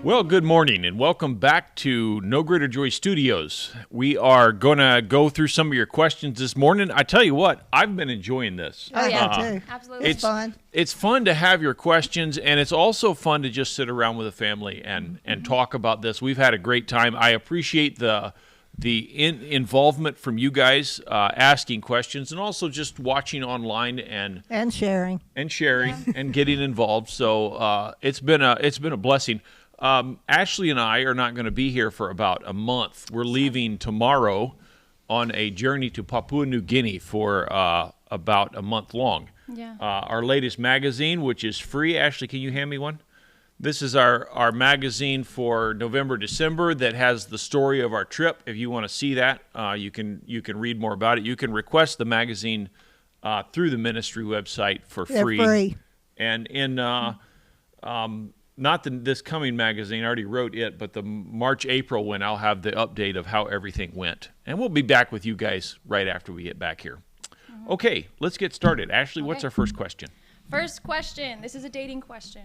Well, good morning and welcome back to No Greater Joy Studios. We are going to go through some of your questions this morning. I tell you what, I've been enjoying this. Oh, yeah, too. Absolutely. It's fun. It's fun to have your questions, and it's also fun to just sit around with a family and talk about this. We've had a great time. I appreciate the involvement from you guys asking questions and also just watching online and sharing and getting involved. So it's been a blessing. Ashley and I are not going to be here for about a month. We're leaving tomorrow on a journey to Papua New Guinea for about a month long. Yeah. Our latest magazine, which is free. Ashley, can you hand me one? This is our magazine for November, December that has the story of our trip. If you want to see that, you can read more about it. You can request the magazine through the ministry website for free. They're free. And in not this coming magazine, I already wrote it, but the March, April when I'll have the update of how everything went. And we'll be back with you guys right after we get back here. Mm-hmm. Okay, let's get started. Ashley, what's our first question? First question. This is a dating question.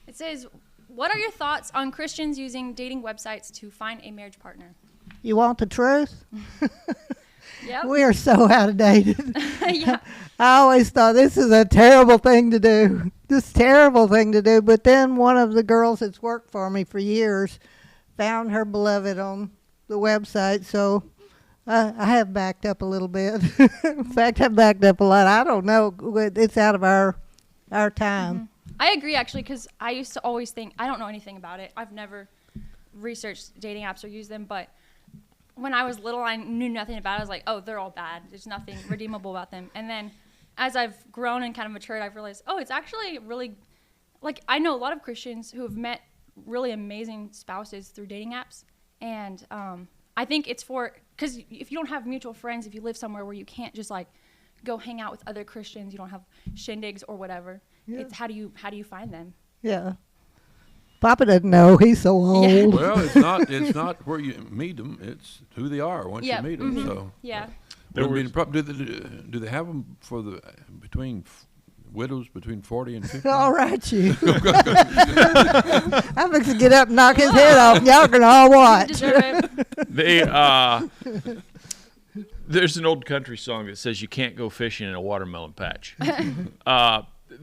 It says, what are your thoughts on Christians using dating websites to find a marriage partner? You want the truth? Yep. We are so outdated. Yeah. I always thought this is a terrible thing to do. This terrible thing to do. But then one of the girls that's worked for me for years found her beloved on the website. So I have backed up a little bit. In fact, I've backed up a lot. I don't know. It's out of our time. Mm-hmm. I agree, actually, because I used to always think, I don't know anything about it. I've never researched dating apps or used them, but when I was little, I knew nothing about it. I was like, oh, they're all bad. There's nothing redeemable about them. And then as I've grown and kind of matured, I've realized, oh, it's actually really, like, I know a lot of Christians who have met really amazing spouses through dating apps. And I think it's because if you don't have mutual friends, if you live somewhere where you can't just, like, go hang out with other Christians, you don't have shindigs or whatever, it's how do you find them? Yeah. Papa doesn't know. He's so old. Yeah. Well, it's not where you meet them. It's who they are once you meet them. Mm-hmm. So yeah. Do they have them for between widows between 40 and 50? All right, you. I'm fixing to get up and knock his head off. Y'all can all watch. Deserve it. There's an old country song that says you can't go fishing in a watermelon patch.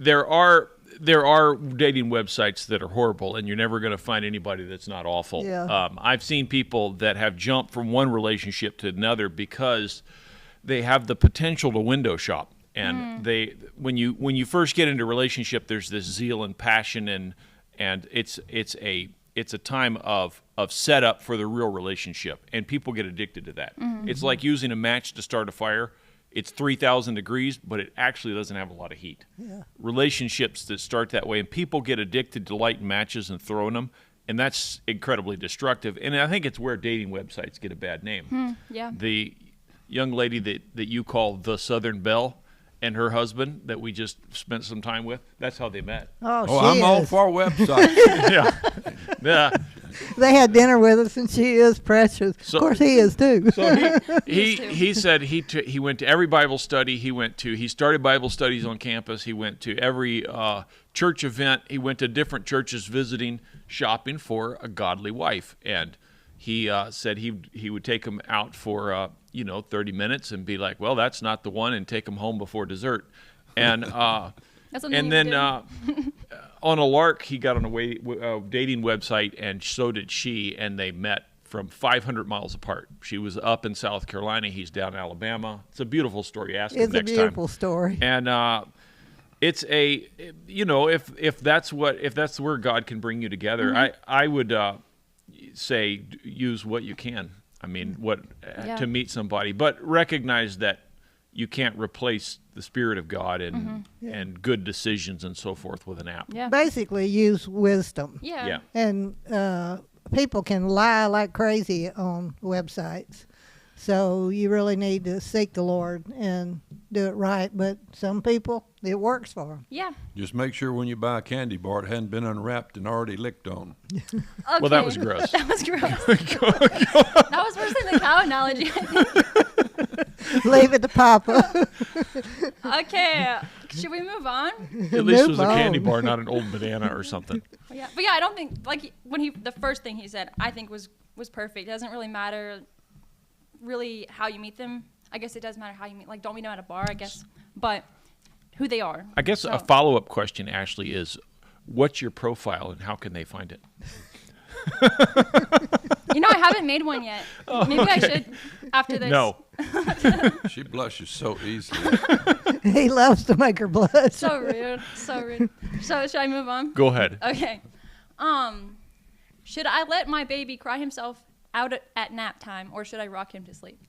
There are dating websites that are horrible, and you're never going to find anybody that's not awful. Yeah. I've seen people that have jumped from one relationship to another because they have the potential to window shop. And when you first get into a relationship, there's this zeal and passion, and it's a time of setup for the real relationship, and people get addicted to that. Mm-hmm. It's like using a match to start a fire. It's 3,000 degrees, but it actually doesn't have a lot of heat. Yeah. Relationships that start that way, and people get addicted to lighting matches and throwing them, and that's incredibly destructive. And I think it's where dating websites get a bad name. Yeah. The young lady that you call the Southern Belle and her husband that we just spent some time with, that's how they met. I'm all for websites. Yeah. They had dinner with us, and she is precious. Of course, he is too. So he said he went to every Bible study. He started Bible studies on campus. He went to every church event. He went to different churches visiting, shopping for a godly wife. And he said he would take him out for 30 minutes and be like, well, that's not the one, and take him home before dessert. And then on a lark, he got on a dating website, and so did she, and they met from 500 miles apart. She was up in South Carolina. He's down in Alabama. It's a beautiful story. Ask him next time. It's a beautiful story. And it's if that's where God can bring you together, I would say use what you can. I mean, to meet somebody, but recognize that you can't replace the Spirit of God and good decisions and so forth with an app. Yeah. Basically, use wisdom. Yeah. And people can lie like crazy on websites. So you really need to seek the Lord and do it right. But some people, it works for them. Yeah. Just make sure when you buy a candy bar, it hadn't been unwrapped and already licked on. Okay. Well, that was gross. That was gross. That was worse than the cow analogy. Leave it to Papa. Okay. Should we move on? At least it was Move a candy on. bar, not an old banana or something. But yeah, I don't think like when the first thing he said, I think was perfect. It doesn't really matter, really how you meet them. I guess it does matter how you meet. Like, don't meet them at a bar, I guess, but who they are. I guess So- a follow-up question, Ashley, is what's your profile and how can they find it? You know, I haven't made one yet. Maybe I should after this. No. She blushes so easily. He loves to make her blush. So rude. So rude. So should I move on? Go ahead. Okay. Should I let my baby cry himself out at nap time, or should I rock him to sleep?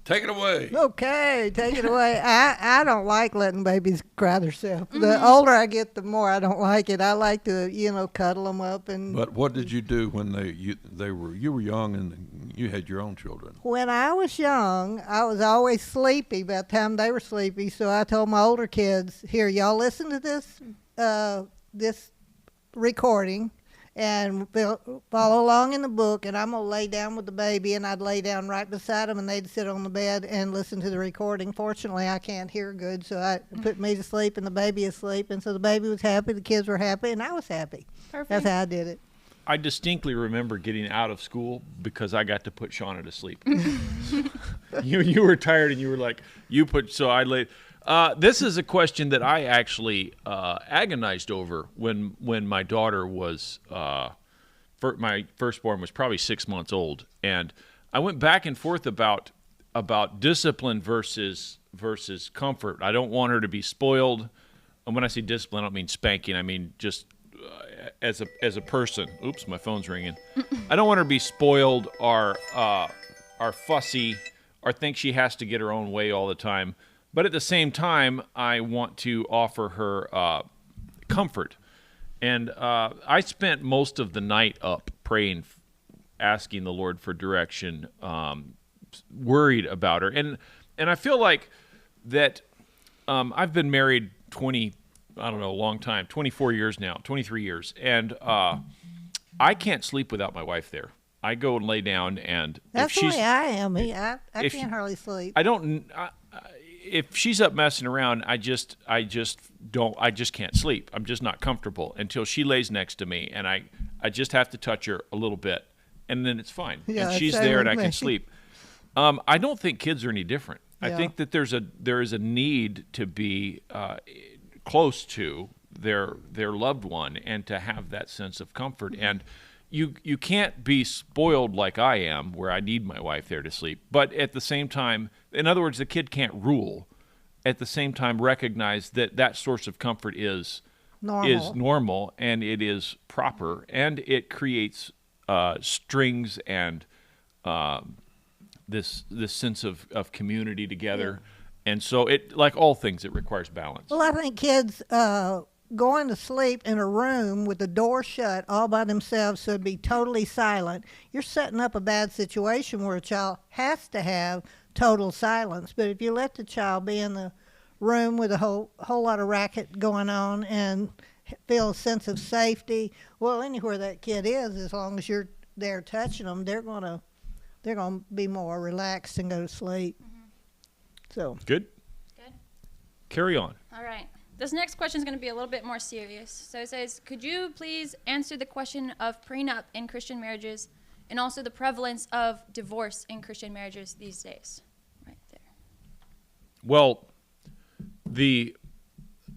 Take it away. Okay, take it away. I don't like letting babies cry themselves. The older I get, the more I don't like it. I like to, cuddle them up. And But what did you do when you were young and you had your own children? when I was young, I was always sleepy by the time they were sleepy. So I told my older kids, "Here, y'all listen to this recording, and follow along in the book, and I'm going to lay down with the baby," and I'd lay down right beside them, and they'd sit on the bed and listen to the recording. Fortunately, I can't hear good, so I put me to sleep and the baby asleep, and so the baby was happy, the kids were happy, and I was happy. Perfect. That's how I did it. I distinctly remember getting out of school because I got to put Shauna to sleep. You were tired and you were like, so I laid. This is a question that I actually agonized over when my daughter was, my firstborn was probably 6 months old. And I went back and forth about discipline versus comfort. I don't want her to be spoiled. And when I say discipline, I don't mean spanking. I mean just as a person. Oops, my phone's ringing. I don't want her to be spoiled or fussy or think she has to get her own way all the time. But at the same time, I want to offer her comfort. And I spent most of the night up praying, asking the Lord for direction, worried about her. And I feel like that I've been married a long time, 24 years now, 23 years. And I can't sleep without my wife there. I go and lay down, and That's the way I am. I can't hardly sleep. If she's up messing around, I just can't sleep. I'm just not comfortable until she lays next to me, and I just have to touch her a little bit, and then it's fine. Yeah, and she's same there, and with I me. can sleep. I don't think kids are any different. I Yeah. think that there is a need to be close to their loved one and to have that sense of comfort. And you can't be spoiled like I am, where I need my wife there to sleep. But at the same time, in other words, the kid can't rule. At the same time, recognize that source of comfort is normal and it is proper, and it creates strings and this sense of community together. Yeah. And so it, like all things, it requires balance. Well, I think kids going to sleep in a room with the door shut all by themselves, so it'd be totally silent, you're setting up a bad situation where a child has to have total silence. But if you let the child be in the room with a whole lot of racket going on and feel a sense of safety, well, anywhere that kid is, as long as you're there touching them, they're gonna be more relaxed and go to sleep. Mm-hmm. So good. Carry on. All right. This next question is going to be a little bit more serious. So it says, could you please answer the question of prenup in Christian marriages and also the prevalence of divorce in Christian marriages these days? Right there. Well,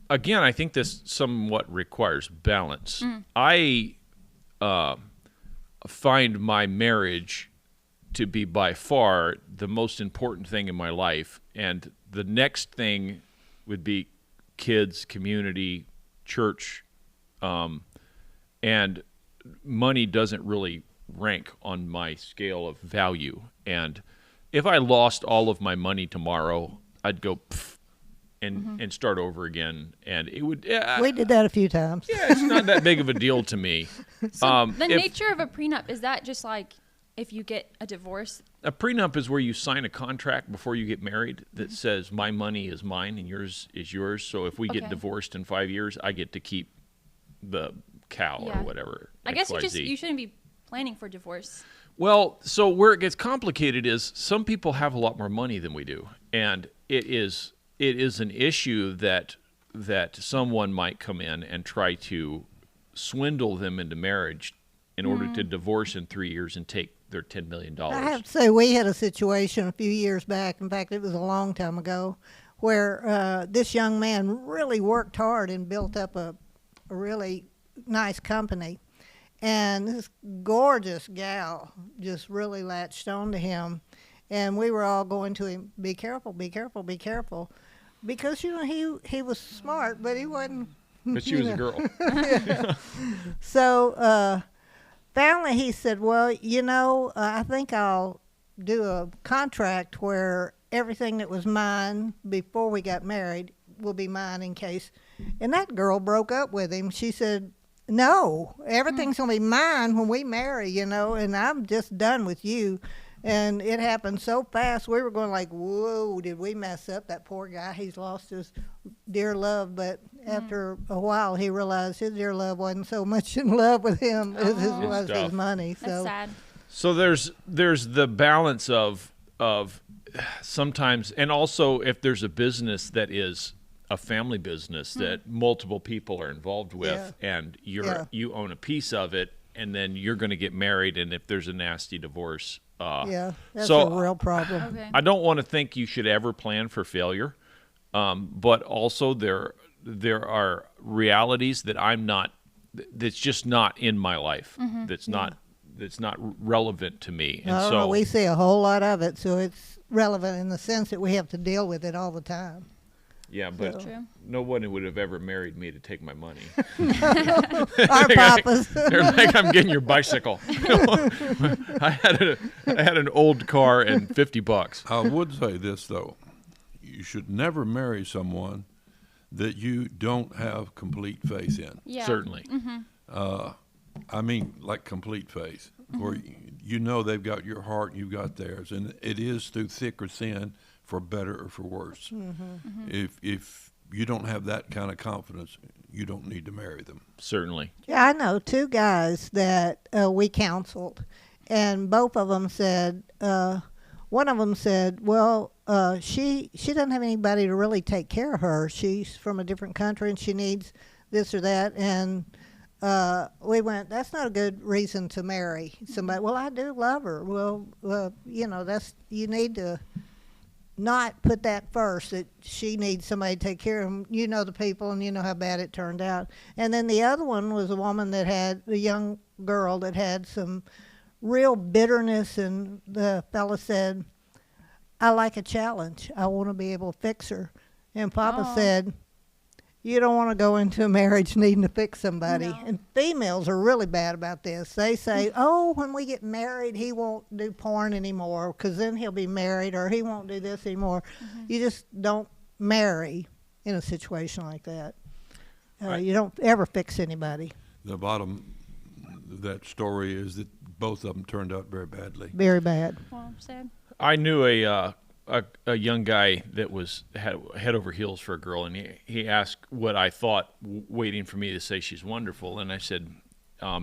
again, I think this somewhat requires balance. I find my marriage to be by far the most important thing in my life, and the next thing would be kids, community, church, and money doesn't really rank on my scale of value. And if I lost all of my money tomorrow, I'd go and start over again, and it would. We did that a few times. Yeah, it's not that big of a deal to me. So the nature of a prenup, is that just like if you get a divorce? A prenup is where you sign a contract before you get married that says my money is mine and yours is yours. So if we get divorced in 5 years, I get to keep the cow or whatever. I guess you shouldn't be planning for divorce. Well, so where it gets complicated is some people have a lot more money than we do, and it is it is an issue that someone might come in and try to swindle them into marriage in order to divorce in 3 years and take their $10 million. I have to say, we had a situation a few years back. In fact, it was a long time ago, where this young man really worked hard and built up a really nice company. And this gorgeous gal just really latched on to him. And we were all going to him, be careful, be careful, be careful. Because, he was smart, but he wasn't. But she was a girl. So finally he said, well, I think I'll do a contract where everything that was mine before we got married will be mine in case. And that girl broke up with him. She said, no, everything's going to be mine when we marry, and I'm just done with you. And it happened so fast, we were going like, whoa, did we mess up? That poor guy, he's lost his dear love. But after a while, he realized his dear love wasn't so much in love with him as it was his money. That's So sad. So there's the balance of sometimes, and also if there's a business that is a family business that multiple people are involved with, and you own a piece of it, and then you're going to get married, and if there's a nasty divorce, that's so a real problem. Okay. I don't want to think you should ever plan for failure, but also there are realities that that's just not in my life. That's not relevant to me. And so we see a whole lot of it, so it's relevant in the sense that we have to deal with it all the time. yeah, but True. no one would have ever married me to take my money. Our papas. They're like, I'm getting your bicycle. I had an old car and $50. I would say this, though. You should never marry someone that you don't have complete faith in. Yeah. Certainly. I mean, like complete faith, where they've got your heart and you've got theirs. And it is through thick or thin, for better or for worse. If you don't have that kind of confidence, you don't need to marry them. Certainly. Yeah, I know two guys that we counseled, and both of them said, one of them said, well, she doesn't have anybody to really take care of her. She's from a different country and she needs this or that. And we went, that's not a good reason to marry somebody. Well, I do love her. Well, you need to not put that first, that she needs somebody to take care of them. You know the people, and you know how bad it turned out. And then the other one was a woman that had, a young girl that had some real bitterness, and the fella said, I like a challenge. I want to be able to fix her. And Papa said, you don't want to go into a marriage needing to fix somebody. No. And females are really bad about this. They say, oh, when we get married, he won't do porn anymore because then he'll be married, or he won't do this anymore. You just don't marry in a situation like that. Right. You don't ever fix anybody. The bottom of that story is that both of them turned out very badly. Very bad. Well, sad. I knew a young guy that had head over heels for a girl, and he asked what I thought, waiting for me to say she's wonderful, and I said,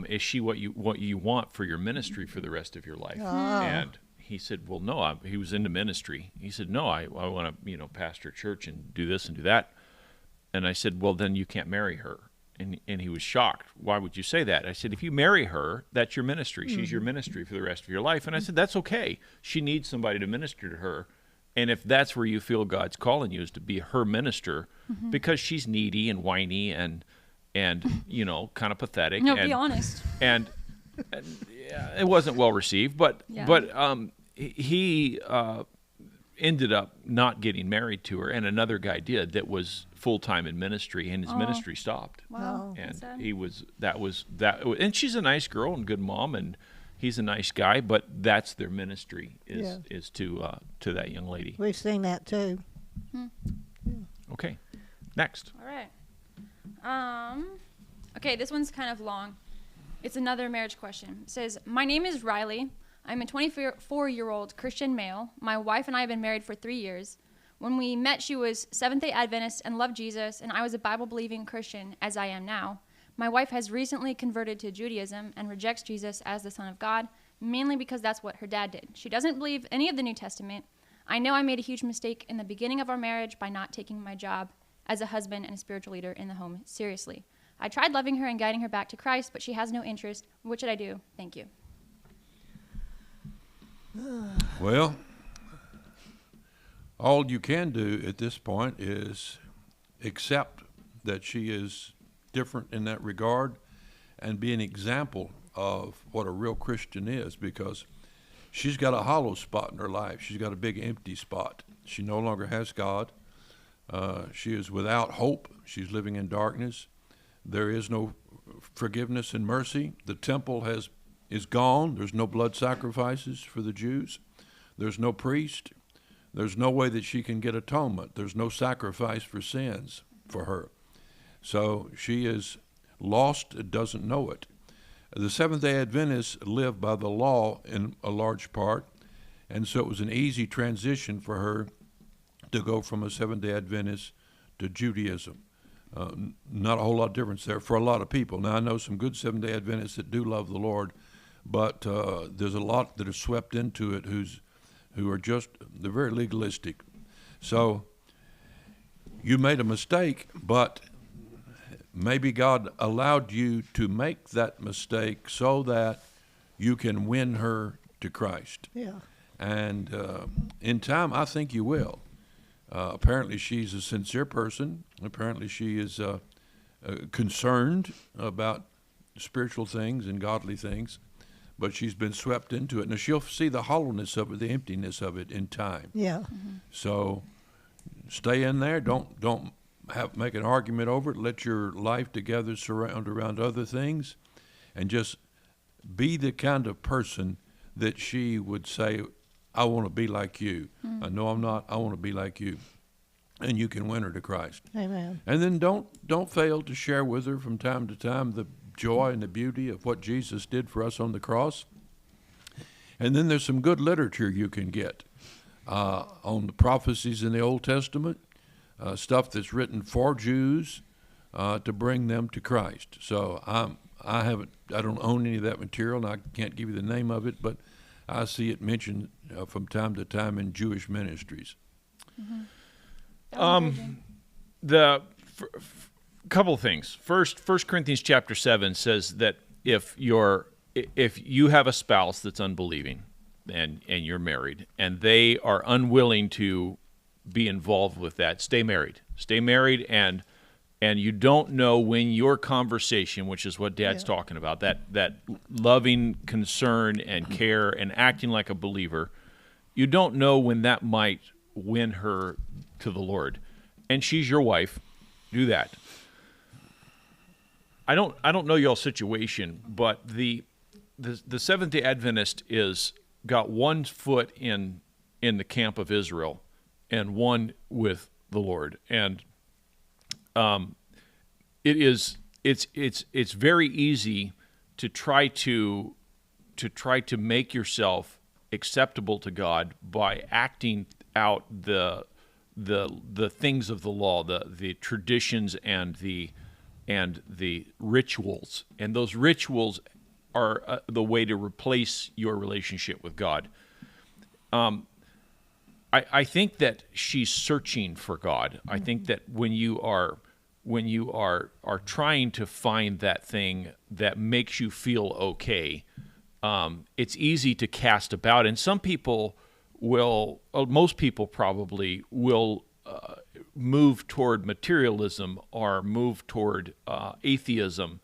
is she what you want for your ministry for the rest of your life? And he said, well, no. He was into ministry. He said, no, I want to pastor a church and do this and do that. And I said, well, then you can't marry her. And he was shocked. Why would you say that? I said, if you marry her, that's your ministry. She's your ministry for the rest of your life. And I said, that's okay. She needs somebody to minister to her. And if that's where you feel God's calling you, is to be her minister, because she's needy and whiny and kind of pathetic. No, and, be honest. And yeah, it wasn't well received, but he ended up not getting married to her, and another guy did that was full-time in ministry, and his ministry stopped. Wow. And that's sad. and she's a nice girl and good mom, and he's a nice guy, but that's their ministry is to that young lady. We've seen that too. Okay, next. All right. Okay, this one's kind of long. It's another marriage question. It says, my name is Riley. I'm a 24-year-old Christian male. My wife and I have been married for 3 years. When we met, she was Seventh-day Adventist and loved Jesus, and I was a Bible-believing Christian, as I am now. My wife has recently converted to Judaism and rejects Jesus as the Son of God, mainly because that's what her dad did. She doesn't believe any of the New Testament. I know I made a huge mistake in the beginning of our marriage by not taking my job as a husband and a spiritual leader in the home seriously. I tried loving her and guiding her back to Christ, but she has no interest. What should I do? Thank you. Well, all you can do at this point is accept that she is different in that regard and be an example of what a real Christian is, because she's got a hollow spot in her life. She's got a big empty spot. She no longer has God. She is without hope. She's living in darkness. There is no forgiveness and mercy. The temple is gone. There's no blood sacrifices for the Jews. There's no priest. There's no way that she can get atonement. There's no sacrifice for sins for her. So she is lost, doesn't know it. The Seventh-day Adventists live by the law in a large part, and so it was an easy transition for her to go from a Seventh-day Adventist to Judaism. Not a whole lot of difference there for a lot of people. Now, I know some good Seventh-day Adventists that do love the Lord, but there's a lot that are swept into it who are just, they're very legalistic. So you made a mistake, but maybe God allowed you to make that mistake so that you can win her to Christ. Yeah. And in time, I think you will. Apparently, she's a sincere person. Apparently, she is concerned about spiritual things and godly things, but she's been swept into it. Now, she'll see the hollowness of it, the emptiness of it in time. Yeah. Mm-hmm. So stay in there. Don't make an argument over it. Let your life together surround around other things, and just be the kind of person that she would say, I want to be like you. No, I'm not. I want to be like you. And you can win her to Christ. Amen. And then don't fail to share with her from time to time the joy and the beauty of what Jesus did for us on the cross. And then there's some good literature you can get on the prophecies in the Old Testament, stuff that's written for Jews to bring them to Christ. So I don't own any of that material, and I can't give you the name of it, but I see it mentioned from time to time in Jewish ministries. The couple things. First, 1 Corinthians chapter 7 says that if you have a spouse that's unbelieving and you're married and they are unwilling to be involved with that, stay married. Stay married, and you don't know when your conversation, which is what Dad's talking about, that loving concern and care and acting like a believer, you don't know when that might win her to the Lord. And she's your wife. Do that. I don't know y'all's situation, but the Seventh-day Adventist is got one foot in the camp of Israel and one with the Lord. And it's very easy to try to make yourself acceptable to God by acting out the things of the law, the traditions and the rituals, and those rituals are the way to replace your relationship with God. I think that she's searching for God. I think that when you are trying to find that thing that makes you feel okay, it's easy to cast about. And some people most people probably will move toward materialism or move toward atheism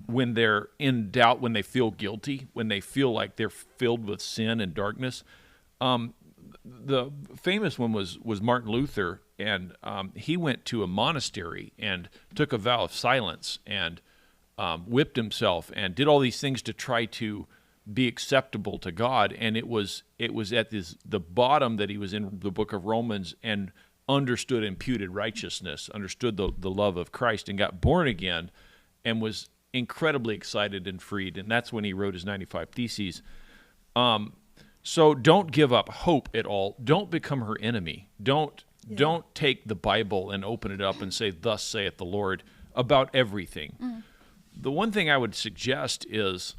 when they're in doubt, when they feel guilty, when they feel like they're filled with sin and darkness. The famous one was Martin Luther, and he went to a monastery and took a vow of silence and whipped himself and did all these things to try to be acceptable to God. And it was at the bottom that he was in the book of Romans and understood imputed righteousness, understood the love of Christ, and got born again and was incredibly excited and freed. And that's when he wrote his 95 Theses. So don't give up hope at all. Don't become her enemy. Don't take the Bible and open it up and say, "Thus saith the Lord," about everything. The one thing I would suggest is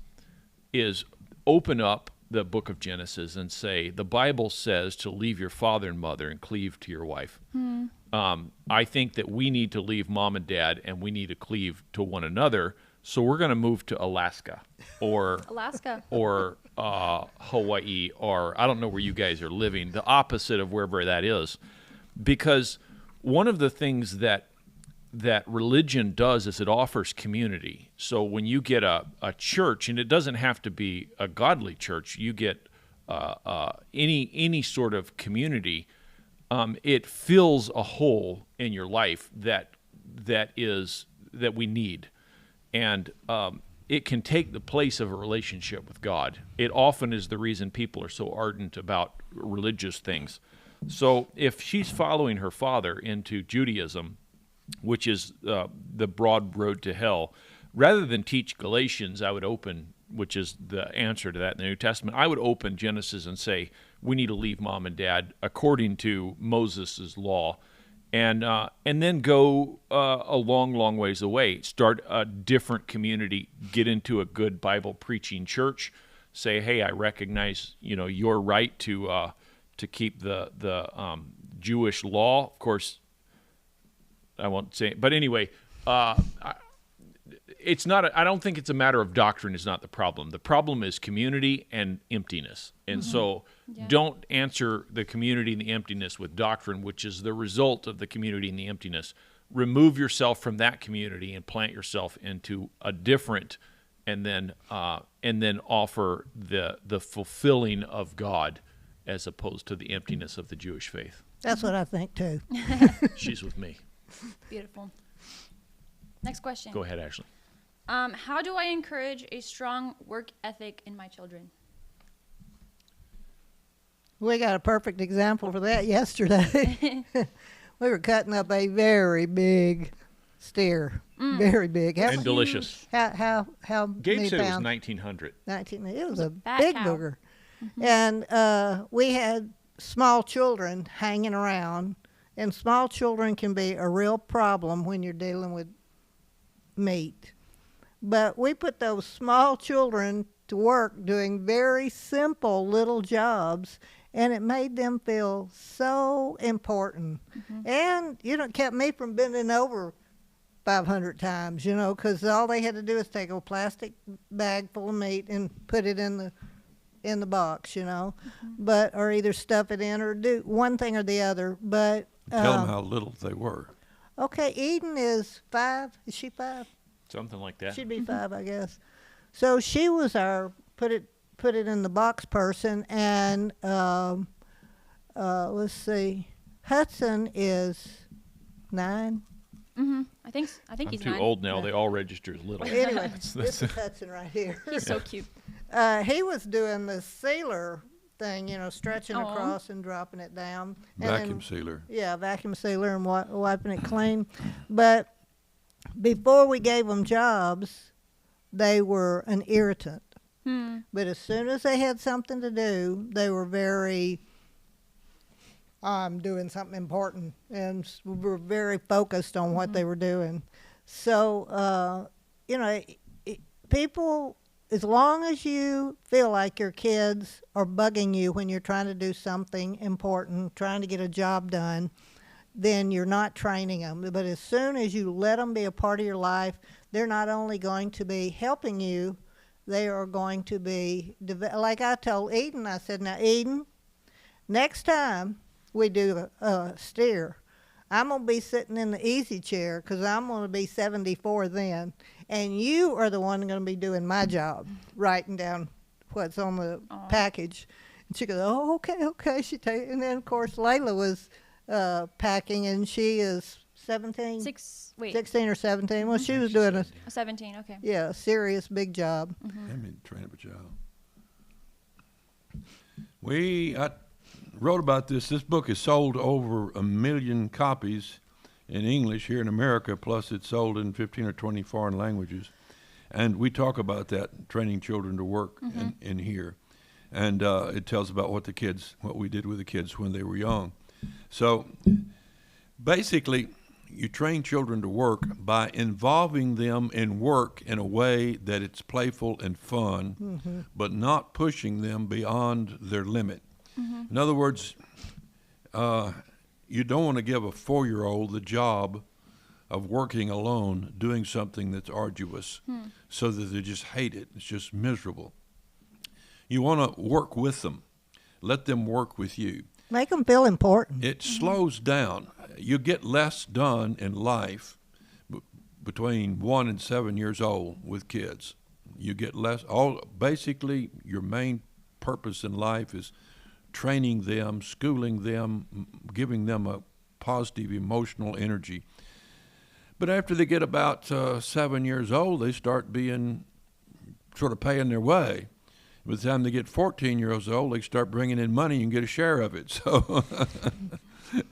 open up the book of Genesis and say, the Bible says to leave your father and mother and cleave to your wife. I think that we need to leave mom and dad and we need to cleave to one another. So we're going to move to Alaska or Hawaii, or I don't know where you guys are living, the opposite of wherever that is. Because one of the things that religion does is it offers community. So when you get a church, and it doesn't have to be a godly church, you get any sort of community, it fills a hole in your life that we need. And it can take the place of a relationship with God. It often is the reason people are so ardent about religious things. So if she's following her father into Judaism, which is the broad road to hell, rather than teach Galatians, I would open, which is the answer to that in the New Testament, I would open Genesis and say, we need to leave mom and dad according to Moses' law, and then go a long ways away. Start a different community, get into a good Bible preaching church, say, hey, I recognize your right to keep the Jewish law. Of course, I won't say it, but anyway, it's not. I don't think it's a matter of doctrine is not the problem. The problem is community and emptiness. And so don't answer the community and the emptiness with doctrine, which is the result of the community and the emptiness. Remove yourself from that community and plant yourself into a different, and then offer the fulfilling of God as opposed to the emptiness of the Jewish faith. That's what I think too. She's with me. Beautiful. Next question. Go ahead, Ashley. How do I encourage a strong work ethic in my children? We got a perfect example for that yesterday. We were cutting up a very big steer, very big. And delicious. How Gabe many said it was pounds? 1,900. It was a fat big cow. booger. And we had small children hanging around, and small children can be a real problem when you're dealing with meat. But we put those small children to work doing very simple little jobs, and it made them feel so important. And, kept me from bending over 500 times, because all they had to do is take a plastic bag full of meat and put it in the box, but or either stuff it in or do one thing or the other. But Tell them how little they were. Okay, Eden is 5. Is she 5? Something like that. She'd be 5, I guess. So she was our put it in the box person, and let's see, Hudson is 9. I think I'm he's too 9. old now. They all register as little. Anyway, this is Hudson right here. He's so cute. He was doing the sealer thing, stretching Aw. across and dropping it down. Vacuum sealer. Yeah, vacuum sealer and wiping it clean. But before we gave them jobs, they were an irritant. But as soon as they had something to do, they were very, I'm doing something important, and were very focused on what they were doing. So, people, as long as you feel like your kids are bugging you when you're trying to do something important, trying to get a job done, then you're not training them. But as soon as you let them be a part of your life, they're not only going to be helping you, they are going to be, like I told Eden, I said, now Eden, next time we do a steer, I'm going to be sitting in the easy chair because I'm going to be 74 then, and you are the one going to be doing my job, writing down what's on the package. And she goes, oh, okay. And then, of course, Layla was packing, and she is 17? 16 or 17. Well, she was doing 17, okay. a serious big job. I mean, train up a child. I wrote about this. This book is sold over 1 million copies in English here in America, plus it's sold in 15 or 20 foreign languages. And we talk about that, training children to work in here. And it tells about what we did with the kids when they were young. So basically, you train children to work by involving them in work in a way that it's playful and fun, but not pushing them beyond their limit. In other words, you don't want to give a 4-year-old the job of working alone, doing something that's arduous, so that they just hate it. It's just miserable. You want to work with them. Let them work with you. Make them feel important. It slows down. You get less done in life between 1 and 7 years old with kids. You get less. Basically, your main purpose in life is training them, schooling them, giving them a positive emotional energy. But after they get about 7 years old, they start being sort of paying their way. By the time they get 14 years old, they start bringing in money and get a share of it.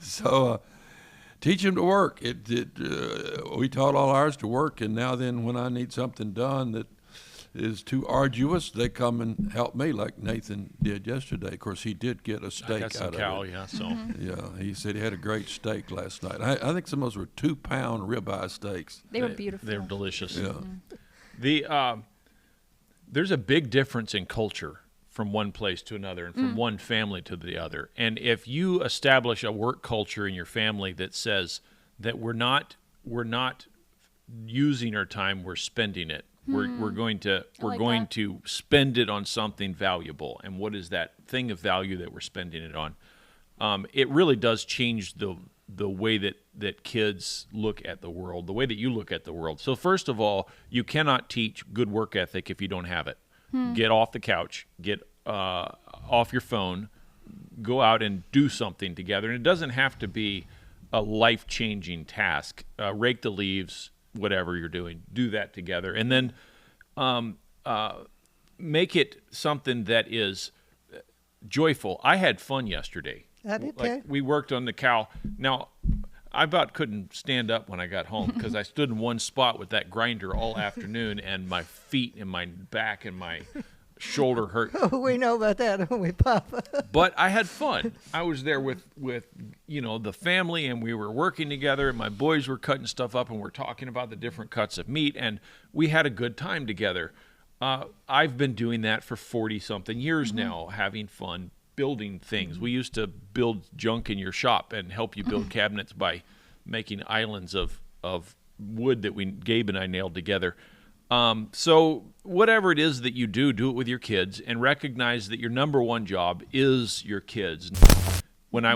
So, teach them to work. We taught all ours to work, and now then when I need something done that is too arduous, they come and help me, like Nathan did yesterday. Of course, he did get a steak got some out cow, of it. yeah. So Yeah, he said he had a great steak last night. I think some of those were 2-pound ribeye steaks. They were beautiful. They're delicious. Yeah. There's a big difference in culture from one place to another and from one family to the other. And if you establish a work culture in your family that says that we're not using our time, we're spending it. We're going to spend it on something valuable. And what is that thing of value that we're spending it on? It really does change the way that kids look at the world, the way that you look at the world. So first of all, you cannot teach good work ethic if you don't have it. Get off the couch, get off your phone, go out and do something together. And it doesn't have to be a life-changing task. Rake the leaves, whatever you're doing, do that together. And then make it something that is joyful. I had fun yesterday. I did too. We worked on the cow. Now, I about couldn't stand up when I got home because I stood in one spot with that grinder all afternoon, and my feet and my back and my shoulder hurt. Oh, we know about that, don't we, Papa? But I had fun. I was there with the family, and we were working together, and my boys were cutting stuff up, and we're talking about the different cuts of meat, and we had a good time together. I've been doing that for 40-something years now, having fun, building things. We used to build junk in your shop and help you build cabinets by making islands of wood that Gabe and I nailed together. So whatever it is that you do it with your kids and recognize that your number one job is your kids. When my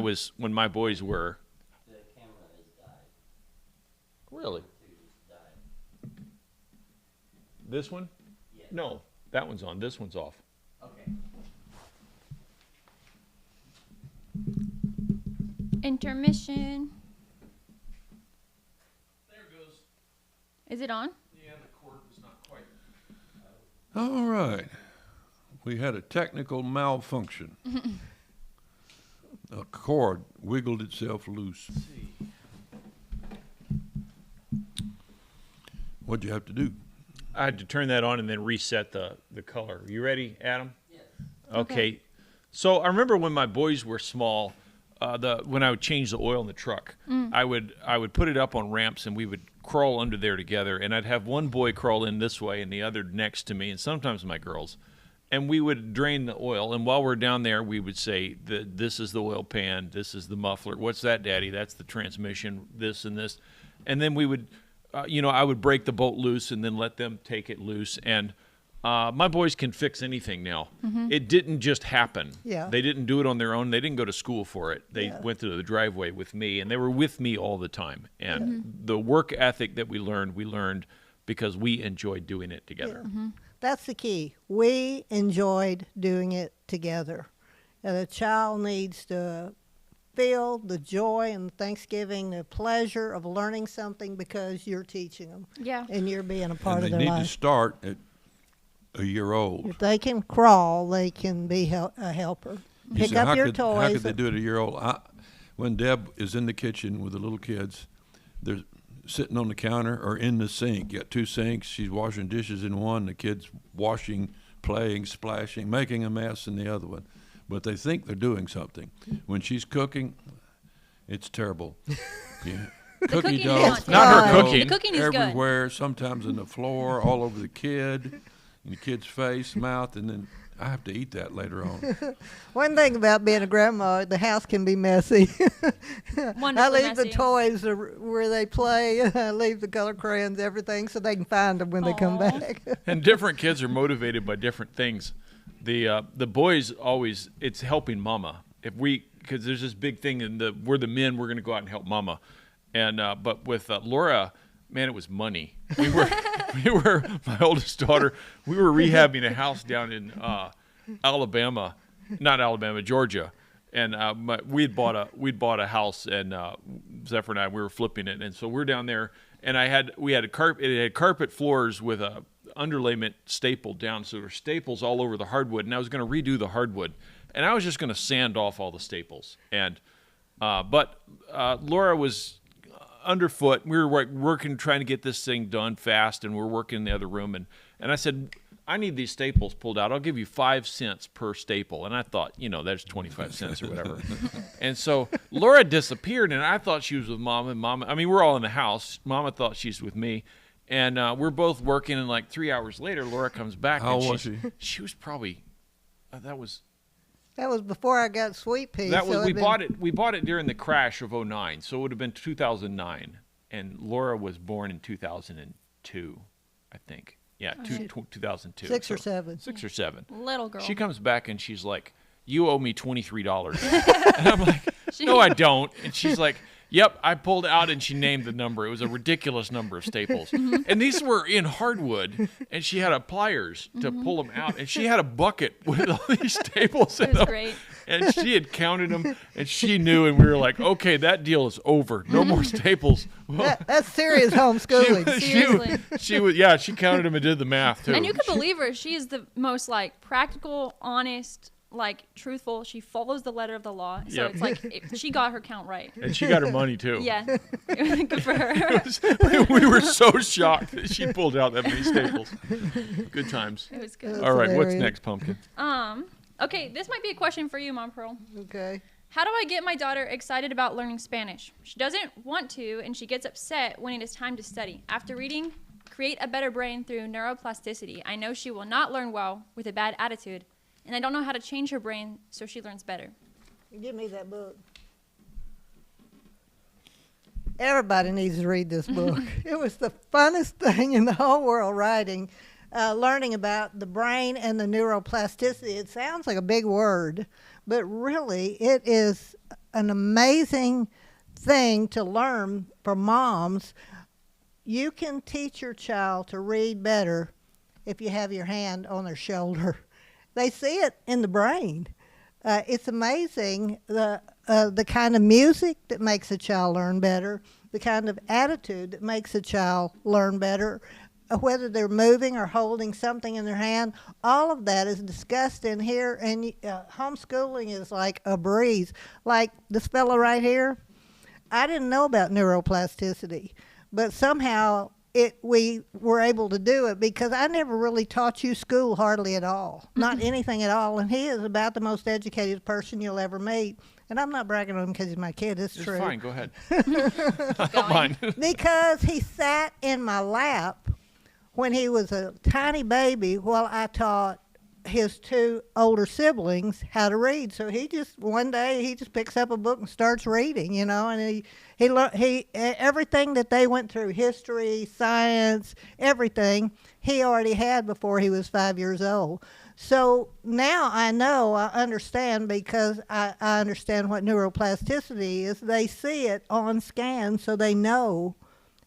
boys were. The camera has died. Really? It's died. This one? Yeah. No, that one's on. This one's off. Okay. Intermission. There it goes. Is it on? Yeah, the cord was not quite. All right. We had a technical malfunction. A cord wiggled itself loose. What'd you have to do? I had to turn that on and then reset the color. You ready, Adam? Yes. Okay. So I remember when my boys were small, when I would change the oil in the truck, I would put it up on ramps and we would crawl under there together, and I'd have one boy crawl in this way and the other next to me, and sometimes my girls, and we would drain the oil. And while we're down there, we would say, "This is the oil pan. This is the muffler. What's that, Daddy? That's the transmission. This and this," and then we would. I would break the bolt loose and then let them take it loose. And my boys can fix anything now. It didn't just happen. Yeah. They didn't do it on their own. They didn't go to school for it. They went to the driveway with me, and they were with me all the time. And the work ethic that we learned because we enjoyed doing it together. That's the key. We enjoyed doing it together. And a child needs to feel the joy and Thanksgiving, the pleasure of learning something because you're teaching them. Yeah. And you're being a part And of they their need to life. start at a year old. If they can crawl, they can be a helper. You Pick say, up how your could, toys. How could they do it at a year old? When Deb is in the kitchen with the little kids, they're sitting on the counter or in the sink. You got two sinks. She's washing dishes in one. The kids washing, playing, splashing, making a mess in the other one. But they think they're doing something. When she's cooking, it's terrible. Yeah. cookie cooking is dough. not Not her terrible. cooking. The cooking is good. Everywhere, sometimes in the floor, all over the kid, in the kid's face, mouth, and then I have to eat that later on. One thing about being a grandma, the house can be messy. I Wonderfully leave messy. the toys where they play. I leave the color crayons, everything, so they can find them when they come Aw. back. And different kids are motivated by different things. The boys always, it's helping mama. Because there's this big thing we're the men, we're going to go out and help mama. And but with Laura, man, it was money. We were my oldest daughter. We were rehabbing a house down in Georgia, and we'd bought a house, and Zephyr and I, we were flipping it, and so we're down there, and we had carpet floors with a underlayment stapled down, so there were staples all over the hardwood, and I was going to redo the hardwood, and I was just going to sand off all the staples, and but Laura was underfoot. We were working, trying to get this thing done fast, and we're working in the other room. And I said, I need these staples pulled out. I'll give you 5 cents per staple. And I thought, that's 25 cents or whatever. And so Laura disappeared, and I thought she was with Mama. And Mama, I mean, we're all in the house. Mama thought she's with me. And we're both working, and like 3 hours later, Laura comes back. How and was she? She was probably, that was before I got Sweet Pea. That was so we bought it during the crash of 2009, so it would have been 2009, and Laura was born in 2002, I think. Yeah, 2002. 6 or 7. 6 or 7. Little girl. She comes back and she's like, "You owe me $23." And I'm like, "No, I don't." And she's like, "Yep, I pulled out," and she named the number. It was a ridiculous number of staples. And these were in hardwood, and she had a pliers to pull them out, and she had a bucket with all these staples in It was them. great. And she had counted them, and she knew, and we were like, "Okay, that deal is over. No more staples." Well, That's serious homeschooling. Seriously. she counted them and did the math too. And you could believe her. She is the most practical, honest, truthful. She follows the letter of the law. So Yep. it's she got her count right. And she got her money too. Yeah. Good for her. We were so shocked that she pulled out that many staples. Good times. It was good. That's All right, what's hilarious. next, Pumpkin? Okay, this might be a question for you, Mom Pearl. Okay. How do I get my daughter excited about learning Spanish? She doesn't want to, and she gets upset when it is time to study. After reading Create a Better Brain Through Neuroplasticity, I know she will not learn well with a bad attitude, and I don't know how to change her brain so she learns better. Give me that book. Everybody needs to read this book. It was the funnest thing in the whole world learning about the brain and the neuroplasticity. It sounds like a big word, but really it is an amazing thing to learn for moms. You can teach your child to read better if you have your hand on their shoulder. They see it in the brain. It's amazing the kind of music that makes a child learn better, the kind of attitude that makes a child learn better, whether they're moving or holding something in their hand. All of that is discussed in here, and homeschooling is like a breeze. Like this fellow right here, I didn't know about neuroplasticity, but somehow we were able to do it because I never really taught you school hardly at all, not anything at all. And he is about the most educated person you'll ever meet. And I'm not bragging on him because he's my kid. It's true. Fine, go ahead. I don't mind. Because he sat in my lap when he was a tiny baby while I taught his 2 older siblings how to read. So one day he just picks up a book and starts reading, and he learned everything that they went through, history, science, everything he already had before he was 5 years old. So now I understand because I understand what neuroplasticity is. They see it on scan, so they know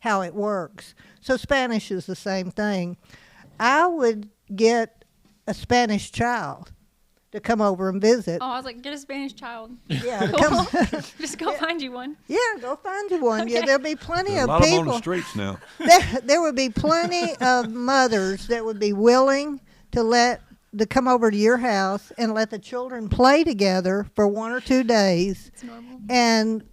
how it works. So Spanish is the same thing. I would get a Spanish child to come over and visit. Oh, I was like, get a Spanish child. Yeah, to come, Just go find you one. yeah, go find you one. Yeah, Okay. there'll be plenty There's a of lot of them on people. the streets now. There would be plenty of mothers that would be willing to come over to your house and let the children play together for 1 or 2 days. It's normal. And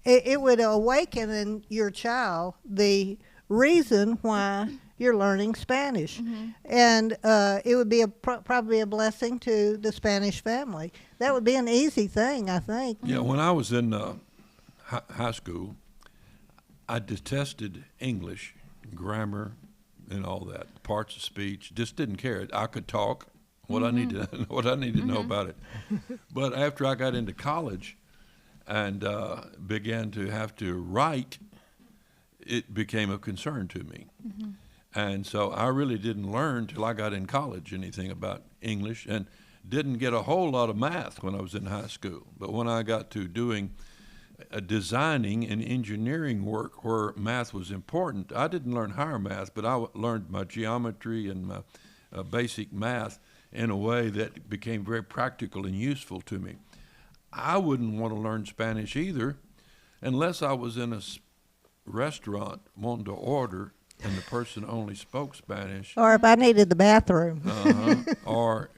it would awaken in your child the reason why you're learning Spanish. And it would be probably a blessing to the Spanish family. That would be an easy thing, I think. Yeah, when I was in high school, I detested English, grammar, and all that, parts of speech. Just didn't care. I could talk what I needed, what I needed to know about it. But after I got into college and began to have to write, it became a concern to me. And so I really didn't learn till I got in college anything about English, and didn't get a whole lot of math when I was in high school. But when I got to doing designing and engineering work where math was important, I didn't learn higher math, but I learned my geometry and my basic math in a way that became very practical and useful to me. I wouldn't want to learn Spanish either unless I was in a restaurant wanting to order and the person only spoke Spanish. Or if I needed the bathroom. Or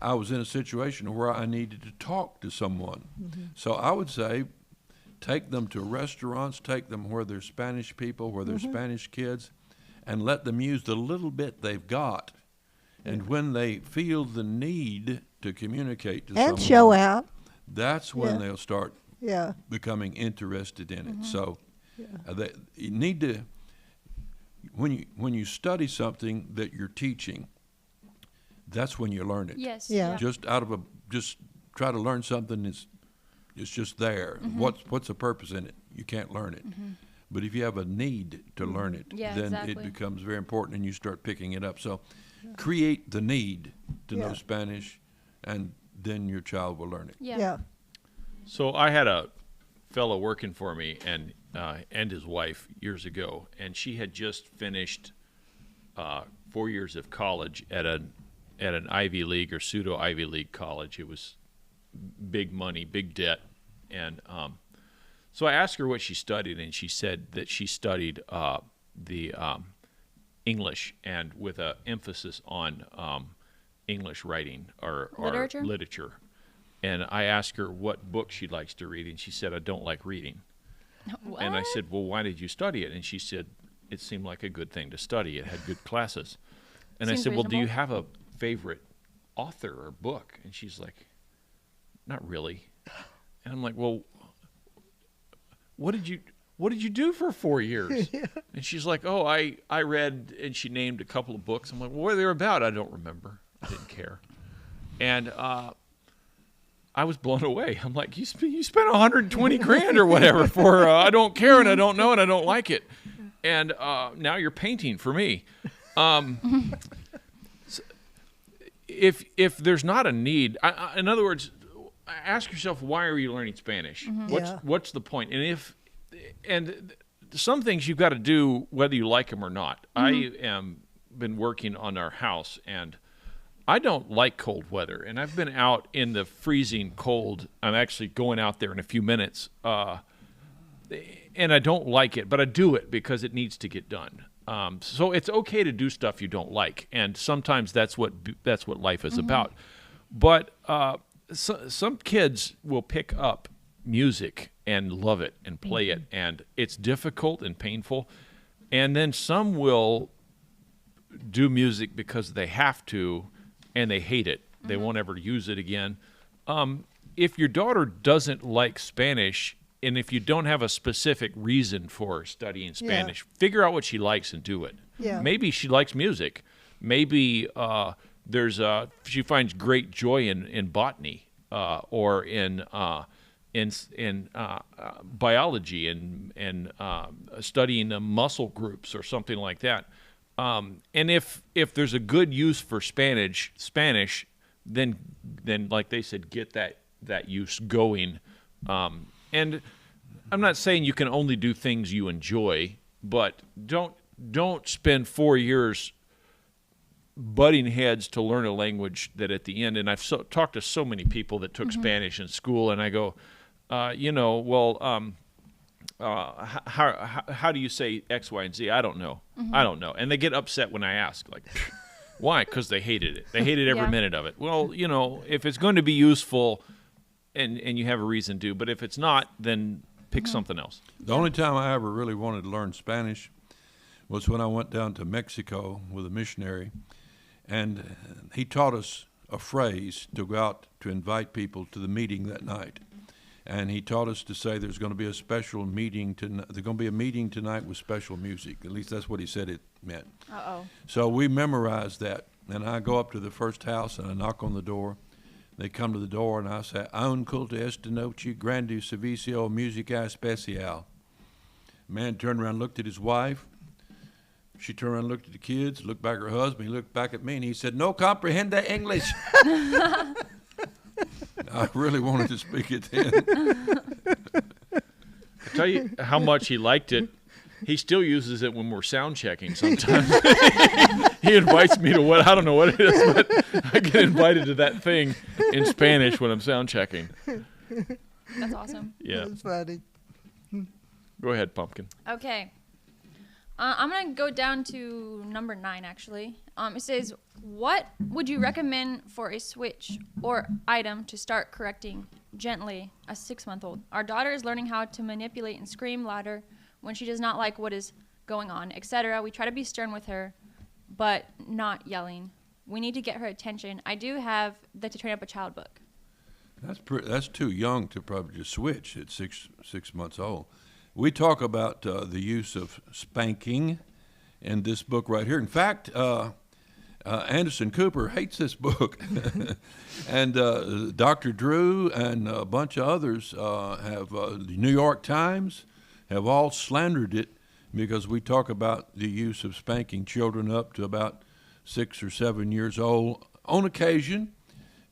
I was in a situation where I needed to talk to someone. So I would say take them to restaurants, take them where there's Spanish people, where there's Spanish kids, and let them use the little bit they've got. And when they feel the need to communicate to someone, And show out. that's when Yeah. they'll start Yeah. becoming interested in it. So you need to, when you study something that you're teaching, that's when you learn it. Yes. Yeah. Just try to learn something that's it's just there. What's the purpose in it? You can't learn it. But if you have a need to learn it, Yeah, then exactly. it becomes very important, and you start picking it up. So create the need to know Yeah. Spanish, and then your child will learn it. Yeah. Yeah. So I had a fellow working for me and his wife years ago, and she had just finished 4 years of college at an Ivy League or pseudo Ivy League college. It was big money, big debt, and so I asked her what she studied, and she said that she studied the English, and with an emphasis on English writing or literature. And I asked her what book she likes to read, and she said, I don't like reading. What? And I said, well, why did you study it? And she said, it seemed like a good thing to study. It had good classes. And I Seems said, well, do you reasonable. have a favorite author or book? And she's like, not really. And I'm like, well, what did you do for 4 years? And she's like, oh, I read, and she named a couple of books. I'm like, well, what are they about? I don't remember. I didn't care. And I was blown away. I'm like, you spent 120 grand or whatever for I don't care and I don't know and I don't like it. And now you're painting for me. If there's not a need, in other words, ask yourself, why are you learning Spanish? Yeah. What's the point? And some things you've got to do whether you like them or not. I am been working on our house, and I don't like cold weather, and I've been out in the freezing cold. I'm actually going out there in a few minutes, and I don't like it, but I do it because it needs to get done. So it's okay to do stuff you don't like, and sometimes that's what life is about. But some kids will pick up music and love it and play it, and it's difficult and painful. And then some will do music because they have to, and they hate it. They won't ever use it again. If your daughter doesn't like Spanish, and if you don't have a specific reason for studying Spanish, figure out what she likes and do it. Yeah. Maybe she likes music. Maybe she finds great joy in botany or in biology and studying the muscle groups or something like that. And if there's a good use for Spanish, then like they said, get that use going. And I'm not saying you can only do things you enjoy, but don't spend 4 years butting heads to learn a language that at the end, and I've talked to so many people that took Spanish in school, and I go, how do you say X, Y, and Z? I don't know. I don't know. And they get upset when I ask, like, why? Because they hated it. They hated every minute of it. Well, if it's going to be useful and you have a reason to, but if it's not, then pick something else. The only time I ever really wanted to learn Spanish was when I went down to Mexico with a missionary, and he taught us a phrase to go out to invite people to the meeting that night. And he taught us to say there's going to be a special meeting tonight. There's going to be a meeting tonight with special music. At least that's what he said it meant. Uh-oh. So we memorized that. And I go up to the first house and I knock on the door. They come to the door and I say, "Aun culte esta noche grande servicio musica especial." Man turned around, looked at his wife. She turned around, looked at the kids, looked back at her husband. He looked back at me and he said, "No comprehende English." I really wanted to speak it then. I tell you how much he liked it. He still uses it when we're sound checking sometimes. He invites me to what, I don't know what it is, but I get invited to that thing in Spanish when I'm sound checking. That's awesome. Yeah. That's funny. Go ahead, Pumpkin. Okay. I'm going to go down to number 9, actually. It says, what would you recommend for a switch or item to start correcting gently a 6-month-old? Our daughter is learning how to manipulate and scream louder when she does not like what is going on, etc. We try to be stern with her, but not yelling. We need to get her attention. I do have the To Train Up a Child book. That's too young to probably just switch at 6 months old. We talk about the use of spanking in this book right here. In fact, Anderson Cooper hates this book. And Dr. Drew and a bunch of others have, the New York Times have all slandered it because we talk about the use of spanking children up to about 6 or 7 years old on occasion,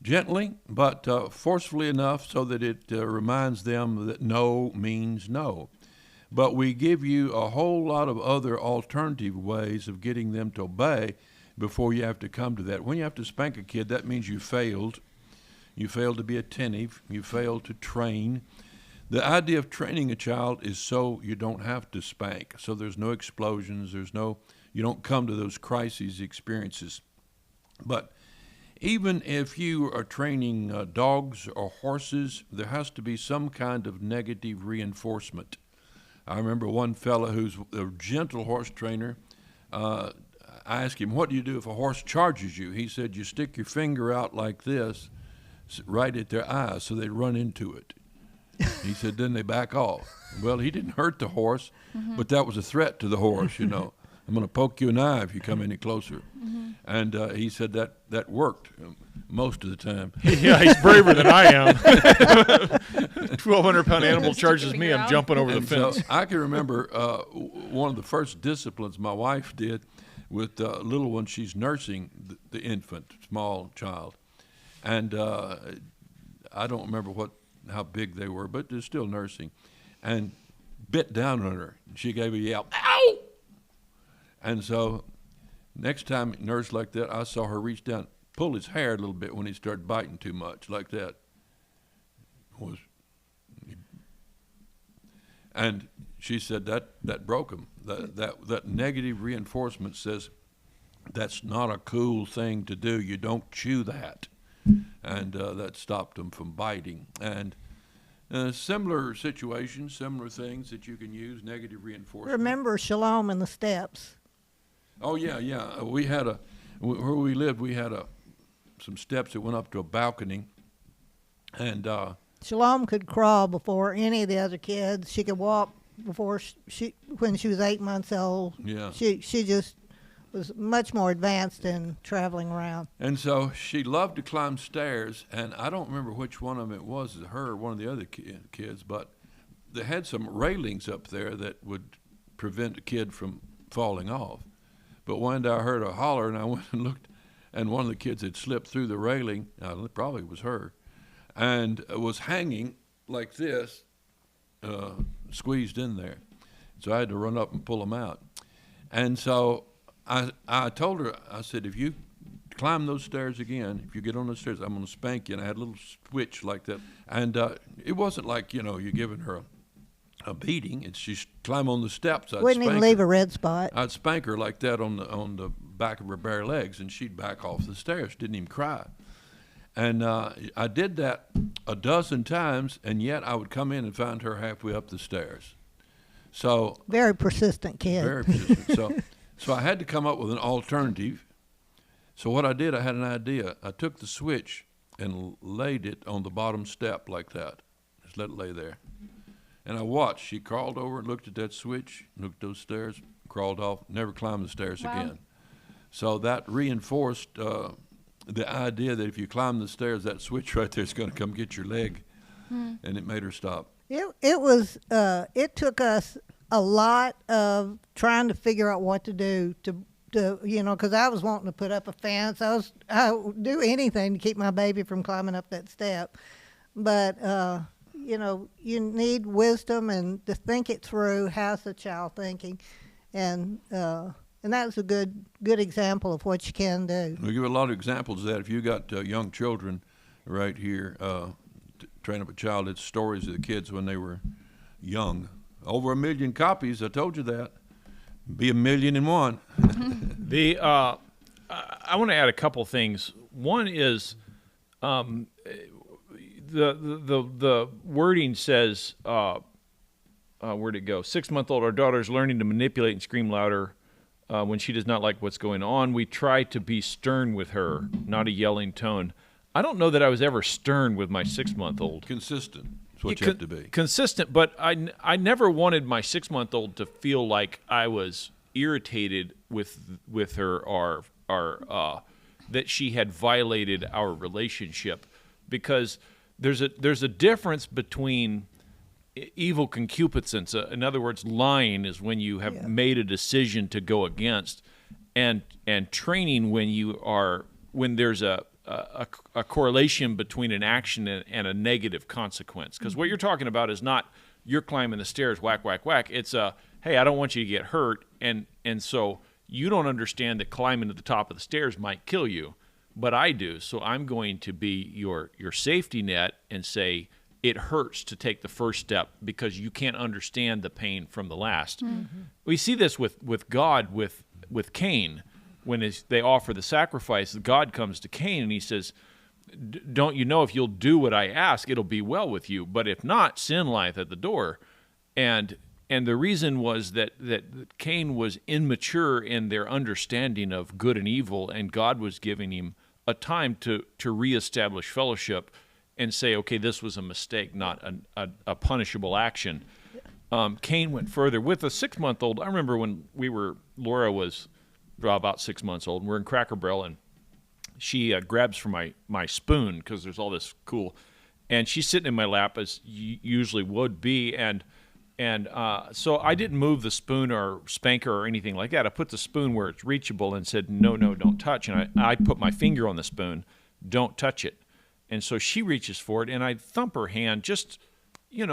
gently, but forcefully enough so that it reminds them that no means no. But we give you a whole lot of other alternative ways of getting them to obey before you have to come to that. When you have to spank a kid, that means you failed. You failed to be attentive. You failed to train. The idea of training a child is so you don't have to spank. So there's no explosions. You don't come to those crises experiences. But even if you are training dogs or horses, there has to be some kind of negative reinforcement. I remember one fellow who's a gentle horse trainer. I asked him, "What do you do if a horse charges you?" He said, "You stick your finger out like this, right at their eyes, so they run into it." He said, "Then they back off." Well, he didn't hurt the horse, but that was a threat to the horse, you know. "I'm going to poke you in the eye if you come any closer." And he said that worked most of the time. Yeah, he's braver than I am. 1,200-pound animal charges me, I'm jumping over the fence. So I can remember one of the first disciplines my wife did with little one. She's nursing the infant, small child. And I don't remember how big they were, but they're still nursing. And bit down on her. She gave a yell, "Ow!" And so next time nurse like that, I saw her reach down, pull his hair a little bit when he started biting too much, like that. And she said that broke him. That negative reinforcement says that's not a cool thing to do. You don't chew that. And that stopped him from biting. And similar situations, similar things that you can use, negative reinforcement. Remember Shalom and the steps. Oh, yeah. We had where we lived, we had some steps that went up to a balcony. And Shalom could crawl before any of the other kids. She could walk before when she was 8 months old. Yeah. She just was much more advanced in traveling around. And so she loved to climb stairs, and I don't remember which one of them it was, her or one of the other kids, but they had some railings up there that would prevent a kid from falling off. But one day I heard a holler, and I went and looked, and one of the kids had slipped through the railing. It probably was her, and was hanging like this, squeezed in there. So I had to run up and pull them out. And so I told her, I said, "If you climb those stairs again, if you get on those stairs, I'm going to spank you." And I had a little switch like that. And it wasn't like, you're giving her a beating. It's just climb on the steps. Wouldn't even leave a red spot. I'd spank her like that on the back of her bare legs, and she'd back off the stairs. Didn't even cry. And I did that a dozen times, and yet I would come in and find her halfway up the stairs. So very persistent kid. Very persistent. So I had to come up with an alternative. So what I did, I had an idea. I took the switch and laid it on the bottom step like that. Just let it lay there. And I watched. She crawled over and looked at that switch, looked at those stairs, crawled off, never climbed the stairs Wow. again. So that reinforced the idea that if you climb the stairs, that switch right there is going to come get your leg, and it made her stop. It took us a lot of trying to figure out what to do to because I was wanting to put up a fence. I would do anything to keep my baby from climbing up that step, but you need wisdom and to think it through. How's the child thinking, and that was a good example of what you can do. We give a lot of examples of that. If you got young children right here, train up a child, it's stories of the kids when they were young. Over 1 million copies, I told you that. Be 1,000,001. I want to add a couple things. One is the wording says, where'd it go? 6-month-old, our daughter is learning to manipulate and scream louder when she does not like what's going on. We try to be stern with her, not a yelling tone. I don't know that I was ever stern with my 6-month-old. Consistent. That's what you have to be. Consistent, but I never wanted my 6-month-old to feel like I was irritated with her or that she had violated our relationship, because there's a difference between evil concupiscence. In other words, lying is when you have made a decision to go against, and training when there's a correlation between an action and a negative consequence. Because what you're talking about is not you're climbing the stairs, whack, whack, whack. It's hey, I don't want you to get hurt, and so you don't understand that climbing to the top of the stairs might kill you, but I do. So I'm going to be your safety net and say it hurts to take the first step because you can't understand the pain from the last. Mm-hmm. We see this with God, with Cain. When they offer the sacrifice, God comes to Cain and he says, don't you know if you'll do what I ask, it'll be well with you. But if not, sin lieth at the door. And the reason was that Cain was immature in their understanding of good and evil, and God was giving him a time to reestablish fellowship and say, okay, this was a mistake, not a punishable action. Cain went further. With a 6-month-old, I remember when Laura was about 6 months old, and we're in Cracker Barrel, and she grabs for my spoon because there's all this cool, and she's sitting in my lap as usually would be, and so I didn't move the spoon or spank her or anything like that. I put the spoon where it's reachable and said, no, don't touch, and I put my finger on the spoon, don't touch it, and so she reaches for it, and I thump her hand, just, it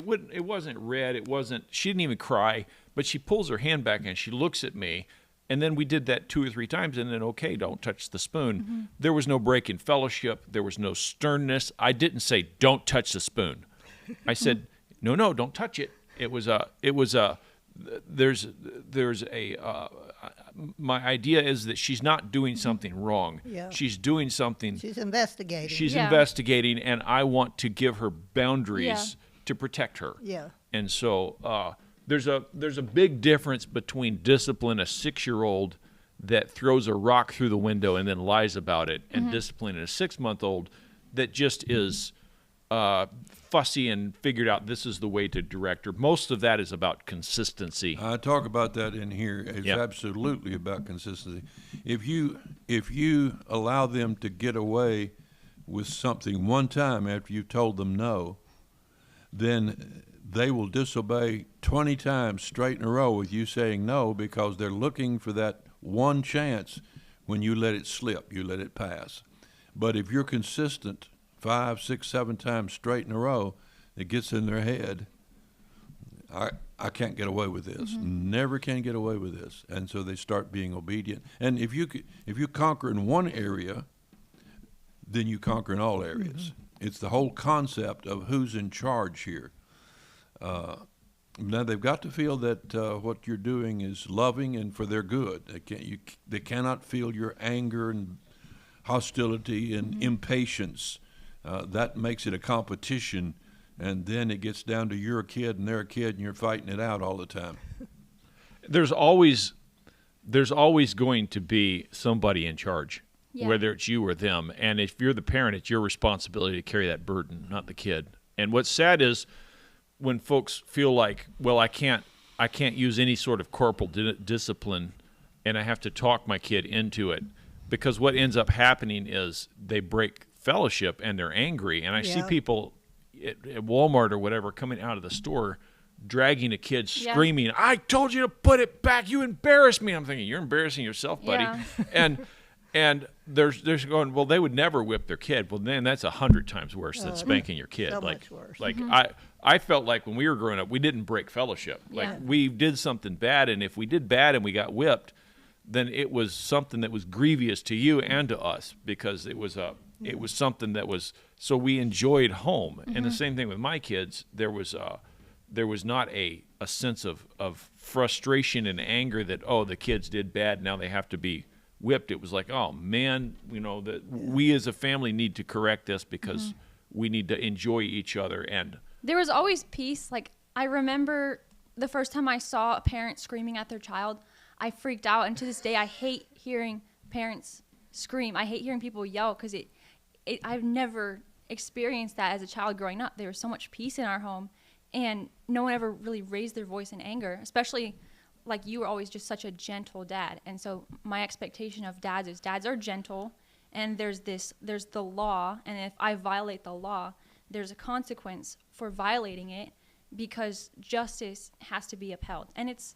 wasn't red, she didn't even cry, but she pulls her hand back and she looks at me. And then we did that 2 or 3 times, and then, okay, don't touch the spoon. Mm-hmm. There was no break in fellowship. There was no sternness. I didn't say, don't touch the spoon. I said, no, don't touch it. My idea is that she's not doing something wrong. Yeah. She's doing something. She's investigating. She's investigating, and I want to give her boundaries to protect her. Yeah. And so, there's a big difference between discipline a 6-year-old that throws a rock through the window and then lies about it, and disciplining a 6-month-old that just is fussy and figured out this is the way to direct her. Most of that is about consistency. I talk about that in here. It's absolutely about consistency. If you allow them to get away with something one time after you've told them no, then they will disobey 20 times straight in a row with you saying no, because they're looking for that one chance when you let it slip, you let it pass. But if you're consistent 5, 6, 7 times straight in a row, it gets in their head, I can't get away with this, never can get away with this. And so they start being obedient. And if you conquer in one area, then you conquer in all areas. It's the whole concept of who's in charge here. Now they've got to feel that what you're doing is loving and for their good. They cannot feel your anger and hostility and impatience. That makes it a competition, and then it gets down to you're a kid and they're a kid and you're fighting it out all the time. There's always going to be somebody in charge, whether it's you or them. And if you're the parent, it's your responsibility to carry that burden, not the kid. And what's sad is when folks feel like, well, I can't use any sort of corporal discipline, and I have to talk my kid into it, because what ends up happening is they break fellowship and they're angry. And I see people at Walmart or whatever coming out of the store dragging a kid, screaming, I told you to put it back, you embarrassed me. I'm thinking, you're embarrassing yourself, buddy. Yeah. And there's going, well, they would never whip their kid. Well, then that's 100 times worse than spanking your kid. So like, much worse. like I felt like when we were growing up, we didn't break fellowship. Like we did something bad, and if we did bad and we got whipped, then it was something that was grievous to you and to us, because it was something that was, so we enjoyed home. And the same thing with my kids. There was not a sense of frustration and anger that, oh, the kids did bad, now they have to be whipped. It was like, oh man, that we as a family need to correct this, because we need to enjoy each other. And there was always peace. Like, I remember the first time I saw a parent screaming at their child, I freaked out. And to this day, I hate hearing parents scream. I hate hearing people yell, because I've never experienced that as a child growing up. There was so much peace in our home, and no one ever really raised their voice in anger, especially like you were always just such a gentle dad. And so my expectation of dads are gentle, and there's the law, and if I violate the law, there's a consequence for violating it, because justice has to be upheld. And it's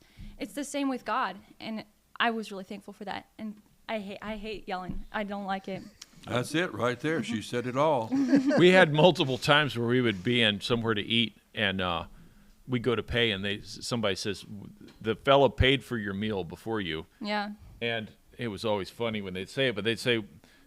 the same with God, and I was really thankful for that. And I hate yelling. I don't like it. That's it right there. She said it all. we had multiple times where we would be in somewhere to eat, and we go to pay, and somebody says, the fellow paid for your meal before you. Yeah. And it was always funny when they'd say it, but they'd say,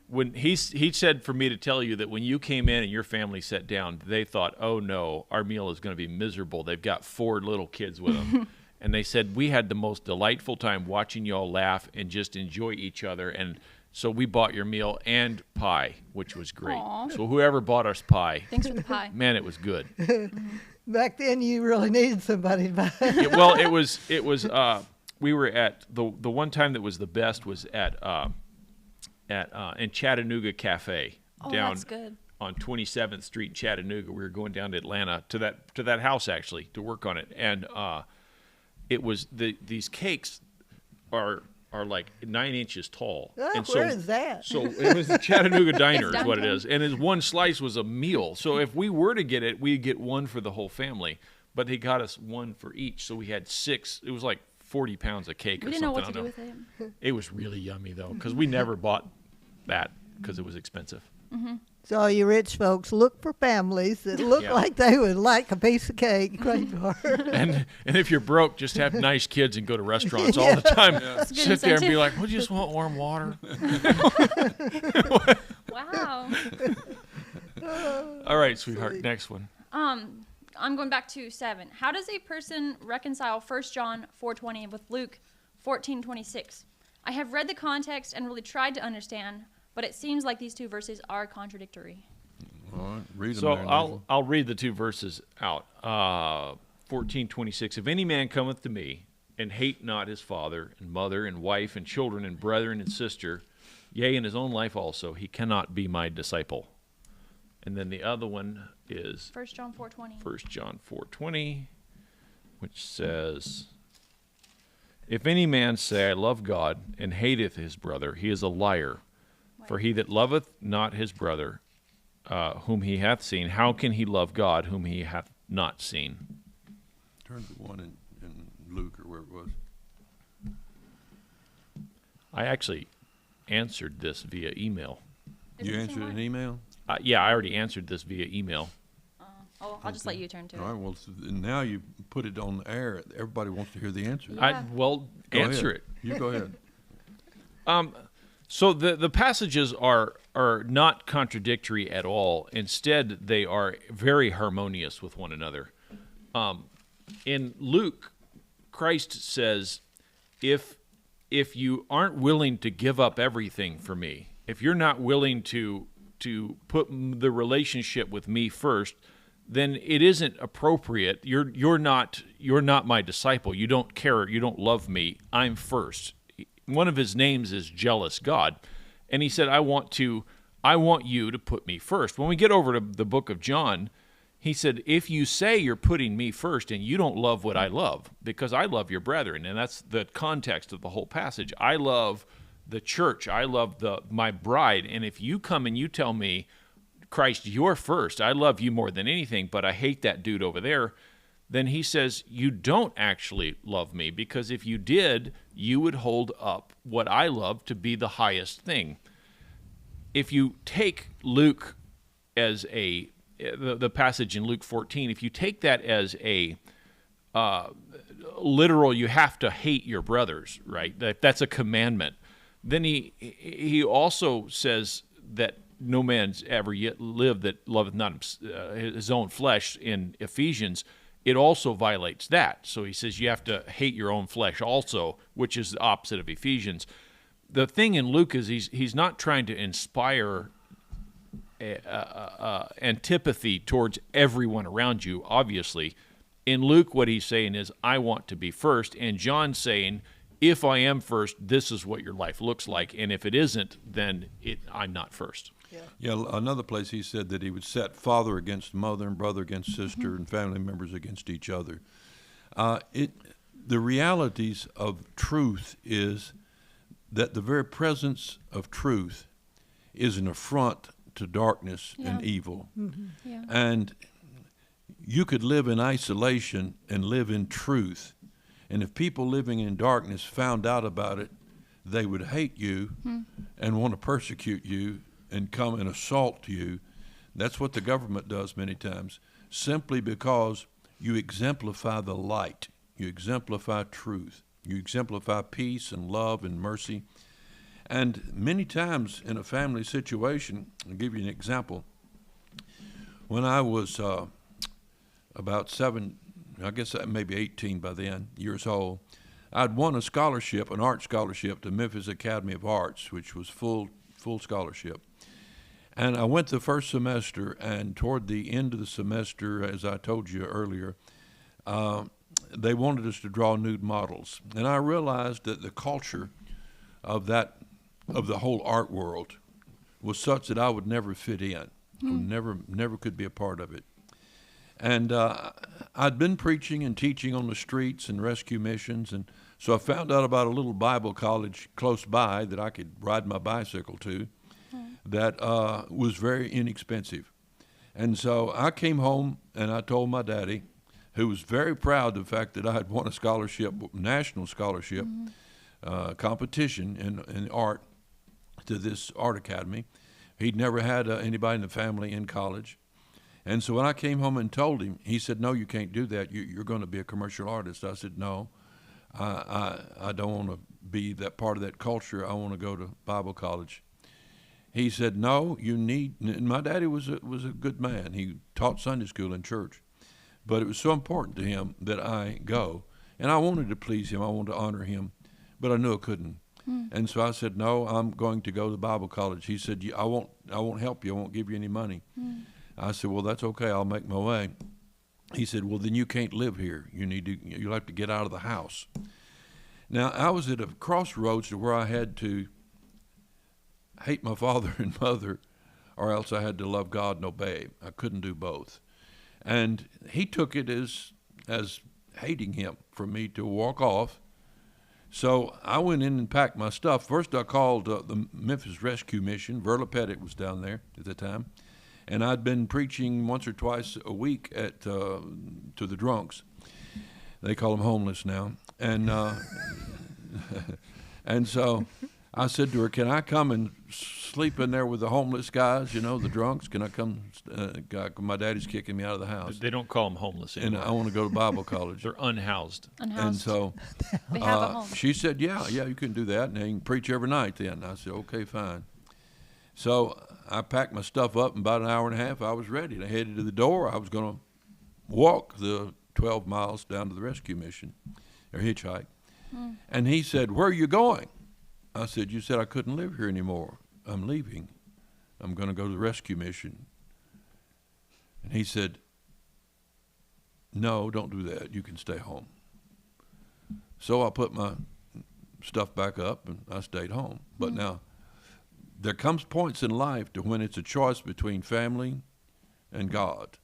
when he said for me to tell you that when you came in and your family sat down, they thought, oh no, our meal is going to be miserable. They've got 4 little kids with them. And they said, we had the most delightful time watching y'all laugh and just enjoy each other. And so we bought your meal and pie, which was great. Aww. So whoever bought us pie, Thanks for the pie. man, it was good. Back then, you really needed somebody to buy. Well, it was. We were at the one time that was the best was at in Chattanooga Cafe down That's good. on 27th Street, Chattanooga. We were going down to Atlanta to that house actually to work on it, and it was these cakes are like 9 inches tall. Oh, and where is that? So it was the Chattanooga Diner is what it downtown. is. And his one slice was a meal. So if we were to get it, we'd get one for the whole family. But he got us one for each. So we had 6. It was like 40 pounds of cake We or didn't know something. what to do with it. It was really yummy, though, because we never bought that because it was expensive. So all you rich folks, look for families that look Yeah. like they would like a piece of cake. Great part. And if you're broke, just have nice kids and go to restaurants all the time. That's a good Sit there and be incentive. like, "We just want warm water." Wow. All right, sweetheart. Next one. I'm going back to 7. How does a person reconcile 1 John 4:20 with Luke 14:26? I have read the context and really tried to understand, but it seems like these 2 verses are contradictory. All right, read them So there, I'll read the 2 verses out. 14:26. If any man cometh to me and hate not his father and mother and wife and children and brethren and sister, yea, and his own life also, he cannot be my disciple. And then the other one is 1 John 4:20. 1 John 4:20, which says, if any man say, I love God, and hateth his brother, he is a liar. For he that loveth not his brother, whom he hath seen, how can he love God, whom he hath not seen? Turn to one in Luke or where it was. I actually answered this via email. Is You it the answered same an one? email? Yeah, I already answered this via email. I'll just let you turn to All right, it. well, now you put it on the air. Everybody wants to hear the answer. Yeah. Well, Go answer ahead. it. You go ahead. So the passages are not contradictory at all. Instead, they are very harmonious with one another. In Luke, Christ says, if you aren't willing to give up everything for me, if you're not willing to put the relationship with me first, then it isn't appropriate. You're not my disciple. You don't care. You don't love me. I'm first. One of his names is Jealous God, and he said, I want you to put me first. When we get over to the book of John, he said, if you say you're putting me first and you don't love what I love, because I love your brethren, and that's the context of the whole passage. I love the church. I love my bride. And if you come and you tell me, Christ, you're first, I love you more than anything, but I hate that dude over there, then he says, you don't actually love me, because if you did, you would hold up what I love to be the highest thing. If you take Luke as the passage in Luke 14, if you take that as a literal, you have to hate your brothers, right? That's a commandment. Then he also says that no man's ever yet lived that loveth not his own flesh in Ephesians. It also violates that. So he says you have to hate your own flesh also, which is the opposite of Ephesians. The thing in Luke is he's not trying to inspire antipathy towards everyone around you, obviously. In Luke, what he's saying is, I want to be first. And John's saying, if I am first, this is what your life looks like. And if it isn't, then I'm not first. Yeah, another place he said that he would set father against mother and brother against sister and family members against each other. The realities of truth is that the very presence of truth is an affront to darkness and evil. Yeah. And you could live in isolation and live in truth. And if people living in darkness found out about it, they would hate you and want to persecute you and come and assault you. That's what the government does many times, simply because you exemplify the light. You exemplify truth. You exemplify peace and love and mercy. And many times in a family situation, I'll give you an example. When I was about 7, I guess maybe 18 by then, years old, I'd won a scholarship, an art scholarship to Memphis Academy of Arts, which was full scholarship. And I went the first semester, and toward the end of the semester, as I told you earlier, they wanted us to draw nude models. And I realized that the culture of the whole art world was such that I would never fit in. I would never could be a part of it. And I'd been preaching and teaching on the streets and rescue missions, and so I found out about a little Bible college close by that I could ride my bicycle to that was very inexpensive. And so I came home and I told my daddy, who was very proud of the fact that I had won a scholarship, national scholarship, competition in art to this art academy. He'd never had anybody in the family in college. And so when I came home and told him, he said, no, you can't do that. You're going to be a commercial artist. I said, no, I don't want to be that part of that culture. I want to go to Bible college. He said, no, you need, and my daddy was a good man. He taught Sunday school in church. But it was so important to him that I go. And I wanted to please him. I wanted to honor him. But I knew I couldn't. And so I said, no, I'm going to go to Bible college. He said, I won't help you. I won't give you any money. I said, well, that's okay. I'll make my way. He said, well, then you can't live here. You'll have to get out of the house. Now, I was at a crossroads to where I had to hate my father and mother, or else I had to love God and obey. I couldn't do both. And he took it as hating him for me to walk off. So I went in and packed my stuff. First, I called the Memphis Rescue Mission. Verla Pettit was down there at the time. And I'd been preaching once or twice a week to the drunks. They call them homeless now. And and so I said to her, can I come and sleep in there with the homeless guys, the drunks? Can I come? My daddy's kicking me out of the house. They don't call them homeless anymore. And I want to go to Bible college. They're unhoused. And so They have a home. she said, yeah, you can do that. And you can preach every night then. I said, okay, fine. So I packed my stuff up. In about an hour and a half, I was ready. I headed to the door. I was going to walk the 12 miles down to the rescue mission, or hitchhike. And he said, where are you going? I said, you said I couldn't live here anymore. I'm leaving. I'm going to go to the rescue mission. And he said, no, don't do that. You can stay home. So I put my stuff back up and I stayed home. But now, there comes points in life to when it's a choice between family and God.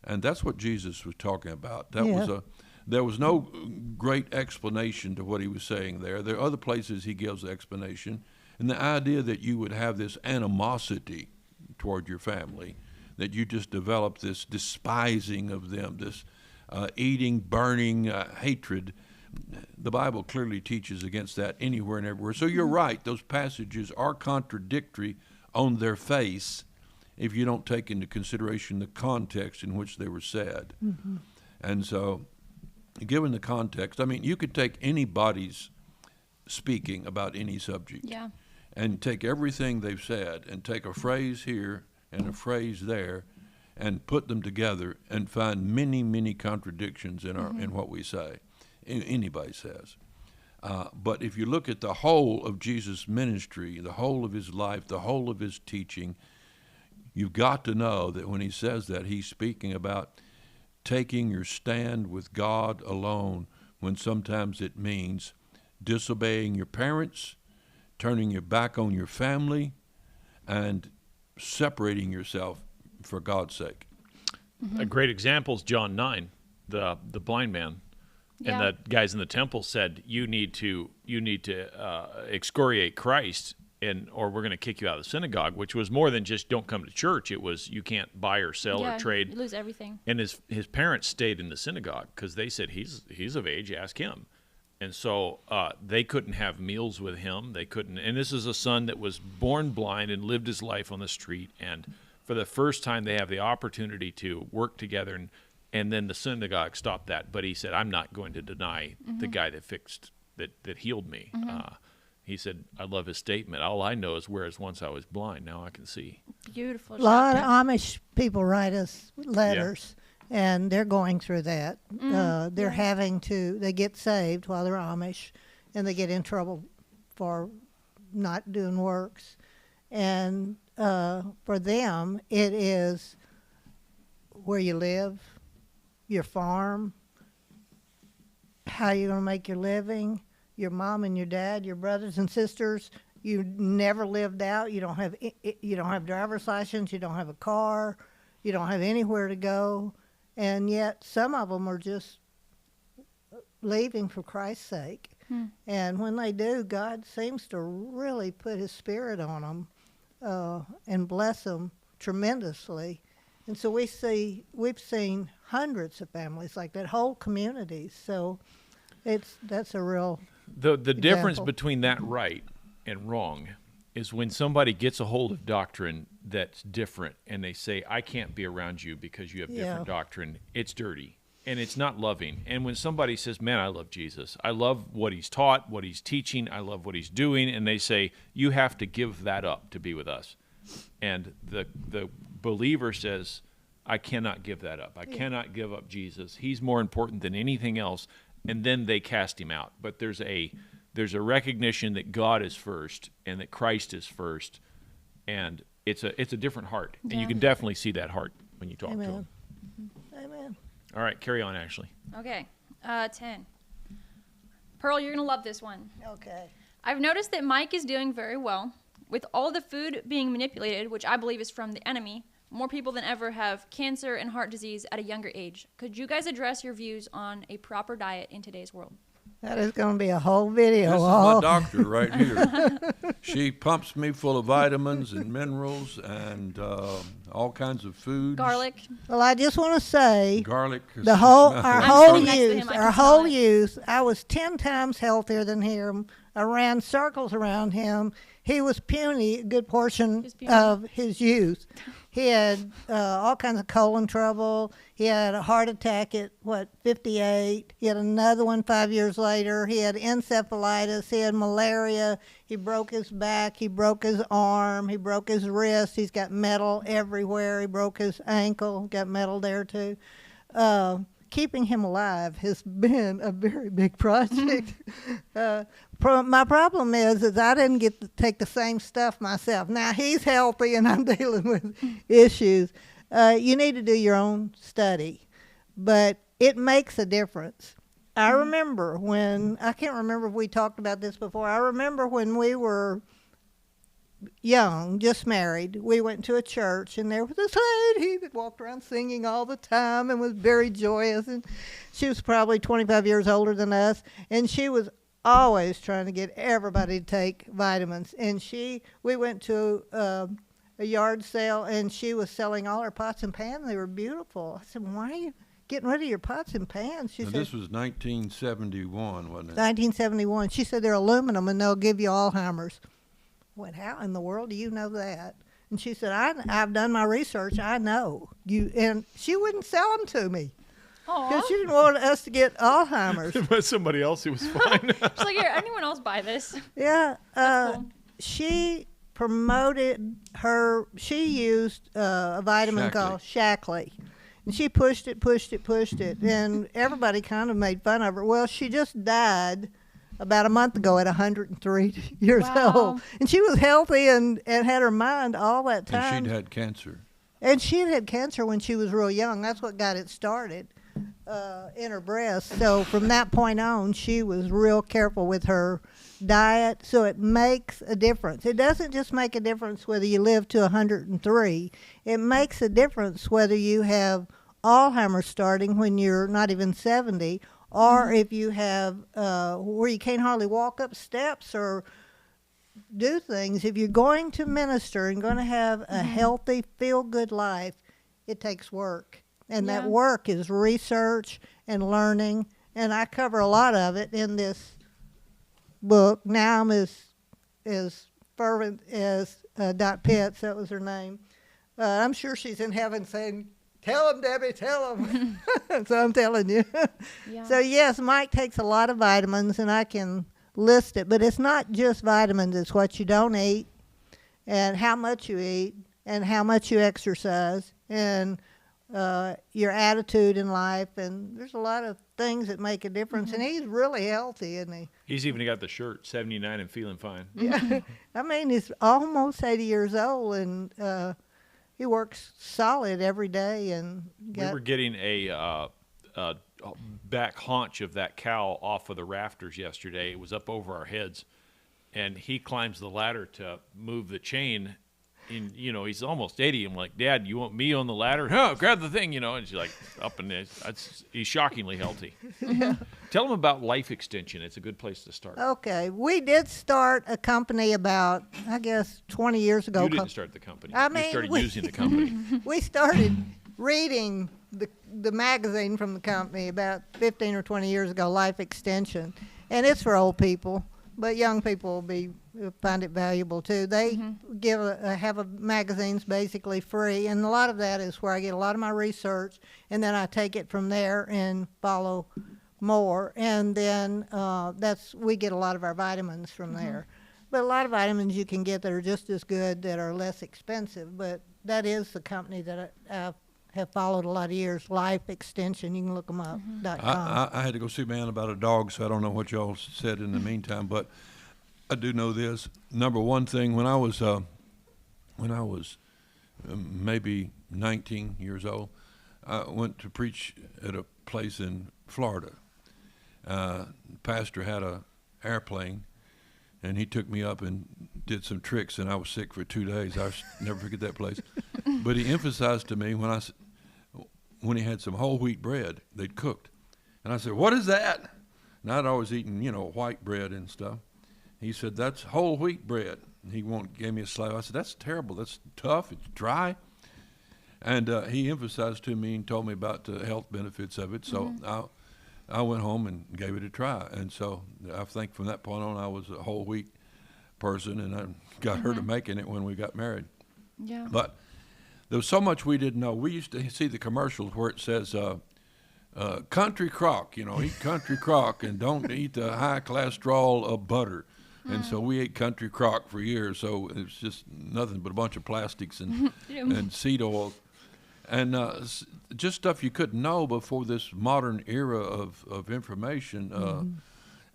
And that's what Jesus was talking about. That Yeah. there was no great explanation to what he was saying there. There are other places he gives explanation. And the idea that you would have this animosity toward your family, that you just develop this despising of them, this eating, burning hatred, the Bible clearly teaches against that anywhere and everywhere. So you're right, those passages are contradictory on their face if you don't take into consideration the context in which they were said. Mm-hmm. And so, given the context, I mean, you could take anybody's speaking about any subject Yeah. and take everything they've said and take a phrase here and a phrase there and put them together and find many, many contradictions in in what we say, anybody says. But if you look at the whole of Jesus' ministry, the whole of his life, the whole of his teaching, you've got to know that when he says that, he's speaking about taking your stand with God alone, when sometimes it means disobeying your parents, turning your back on your family, and separating yourself for God's sake. A great example is John 9, the blind man. And Yeah. the guys in the temple said, you need to excoriate Christ, or we're going to kick you out of the synagogue, which was more than just don't come to church. It was you can't buy or sell Yeah, or trade. you lose everything. And his parents stayed in the synagogue because they said he's of age, ask him. And so they couldn't have meals with him. They couldn't. And this is a son that was born blind and lived his life on the street. And for the first time, they have the opportunity to work together. And then the synagogue stopped that. But he said, I'm not going to deny the guy that healed me. He said, I love his statement. All I know is whereas once I was blind, now I can see. Beautiful. A lot of chapter. Amish people write us letters, and they're going through that. They're having to, they get saved while they're Amish, and they get in trouble for not doing works. And for them, it is where you live, your farm, how you're going to make your living, your mom and your dad, your brothers and sisters. You never lived out. You don't have driver's license. You don't have a car. You don't have anywhere to go. And yet some of them are just leaving for Christ's sake. And when they do, God seems to really put his spirit on them and bless them tremendously. And so we've seen hundreds of families like that, whole communities. So that's a real The difference example. between that right and wrong is when somebody gets a hold of doctrine that's different and they say, I can't be around you because you have different doctrine, it's dirty and it's not loving. And when somebody says, man, I love Jesus, I love what he's taught, what he's teaching, I love what he's doing, and they say, you have to give that up to be with us. And the believer says, I cannot give that up. I cannot give up Jesus. He's more important than anything else. And then they cast him out. But there's a recognition that God is first and that Christ is first, and it's a different heart, and you can definitely see that heart when you talk to him. Amen. All right, carry on, Ashley. Okay. 10. Pearl, you're going to love this one. Okay. I've noticed that Mike is doing very well. With all the food being manipulated, which I believe is from the enemy, more people than ever have cancer and heart disease at a younger age. Could you guys address your views on a proper diet in today's world? That is going to be a whole video. This is my doctor right here. She pumps me full of vitamins and minerals and all kinds of foods. Garlic. Well, I just want to say Garlic. our whole sitting next to youth, him, I can smell it. I was 10 times healthier than him. I ran circles around him. He was puny a good portion of his youth. He had all kinds of colon trouble. He had a heart attack at, 58. He had another one 5 years later. He had encephalitis. He had malaria. He broke his back. He broke his arm. He broke his wrist. He's got metal everywhere. He broke his ankle, got metal there too. Keeping him alive has been a very big project. My problem is I didn't get to take the same stuff myself. Now he's healthy and I'm dealing with issues. You need to do your own study, but it makes a difference. I remember I can't remember if we talked about this before. I remember when we were young, just married. We went to a church, and there was this lady that walked around singing all the time and was very joyous. And she was probably 25 years older than us, and she was always trying to get everybody to take vitamins. And we went to a yard sale, and she was selling all her pots and pans. They were beautiful. I said, why are you getting rid of your pots and pans? She Now, said, this was 1971, wasn't it? 1971. She said, they're aluminum, and they'll give you Alzheimer's. I went, how in the world do you know that? And she said, I've done my research. I know. And she wouldn't sell them to me because Aw. she didn't want us to get Alzheimer's. But somebody else who was fine. She's like, here, anyone else buy this? Yeah. Cool. She promoted she used a vitamin called Shackley. And she pushed it. And everybody kind of made fun of her. Well, she just died about a month ago at 103 years Wow. old. And she was healthy and had her mind all that time. And she'd had cancer. And she had cancer when she was real young. That's what got it started in her breast. So from that point on, she was real careful with her diet. So it makes a difference. It doesn't just make a difference whether you live to 103. It makes a difference whether you have Alzheimer's starting when you're not even 70, or if you have where you can't hardly walk up steps or do things. If you're going to minister and going to have a healthy, feel-good life, it takes work. And that Yeah. work is research and learning. And I cover a lot of it in this book. Now I'm as fervent as Dot Pitts, that was her name. I'm sure she's in heaven saying, tell them, Debbie, tell them. So I'm telling you. Yeah. So, yes, Mike takes a lot of vitamins, and I can list it. But it's not just vitamins. It's what you don't eat and how much you eat and how much you exercise and your attitude in life. And there's a lot of things that make a difference. And he's really healthy, isn't he? He's even got the shirt, 79 and feeling fine. Yeah. I mean, he's almost 80 years old, and he works solid every day. And We were getting a back haunch of that cow off of the rafters yesterday. It was up over our heads, and he climbs the ladder to move the chain. And, he's almost 80. I'm like, Dad, you want me on the ladder? Huh, grab the thing, and she's like, up in there. He's shockingly healthy. Tell him about life extension. It's a good place to start. Okay. We did start a company about, I guess, 20 years ago. You didn't start the company. I You mean, started we- using the company. We started reading the magazine from the company about 15 or 20 years ago, Life Extension. And it's for old people, but young people will find it valuable too. They have magazines basically free, and a lot of that is where I get a lot of my research, and then I take it from there and follow more. And then we get a lot of our vitamins from there. But a lot of vitamins you can get that are just as good, that are less expensive. But that is the company that I have followed a lot of years, Life Extension. You can look them up. .com. I had to go see man about a dog, so I don't know what y'all said in the meantime, but I do know this. Number one thing, when I was maybe 19 years old, I went to preach at a place in Florida. The pastor had a airplane, and he took me up and did some tricks, and I was sick for 2 days. I'll never forget that place. But he emphasized to me when he had some whole wheat bread they'd cooked. And I said, what is that? And I'd always eaten, white bread and stuff. He said, that's whole wheat bread. And he gave me a slice. I said, that's terrible. That's tough. It's dry. And he emphasized to me and told me about the health benefits of it. So I went home and gave it a try. And so I think from that point on, I was a whole wheat person, and I got her to making it when we got married. Yeah. But there was so much we didn't know. We used to see the commercials where it says, country crock, eat country crock and don't eat the high cholesterol of butter. And so we ate country crock for years. So it was just nothing but a bunch of plastics and seed oil. And just stuff you couldn't know before this modern era of information.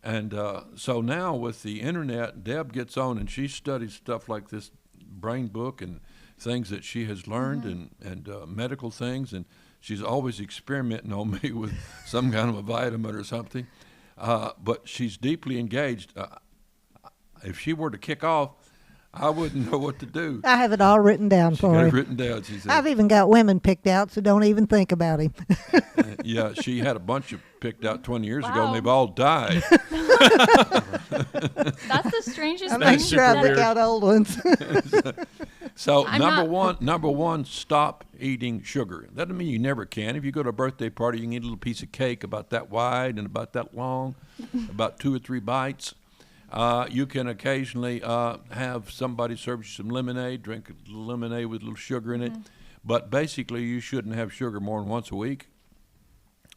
And so now with the internet, Deb gets on and she studies stuff like this brain book and things that she has learned and medical things. And she's always experimenting on me with some kind of a vitamin or something. But she's deeply engaged. If she were to kick off, I wouldn't know what to do. I have it all written down She for got it him. written down. She said, I've even got women picked out, so don't even think about him. yeah, she had a bunch of picked out 20 years ago, Wow. and they've all died. That's the strangest I thing. make sure I super pick weird. out old ones. So I'm number one, stop eating sugar. That doesn't mean you never can. If you go to a birthday party, you can eat a little piece of cake about that wide and about that long, about 2 or 3 bites. You can occasionally have somebody serve you some lemonade, drink a little lemonade with a little sugar in it. But basically, you shouldn't have sugar more than once a week,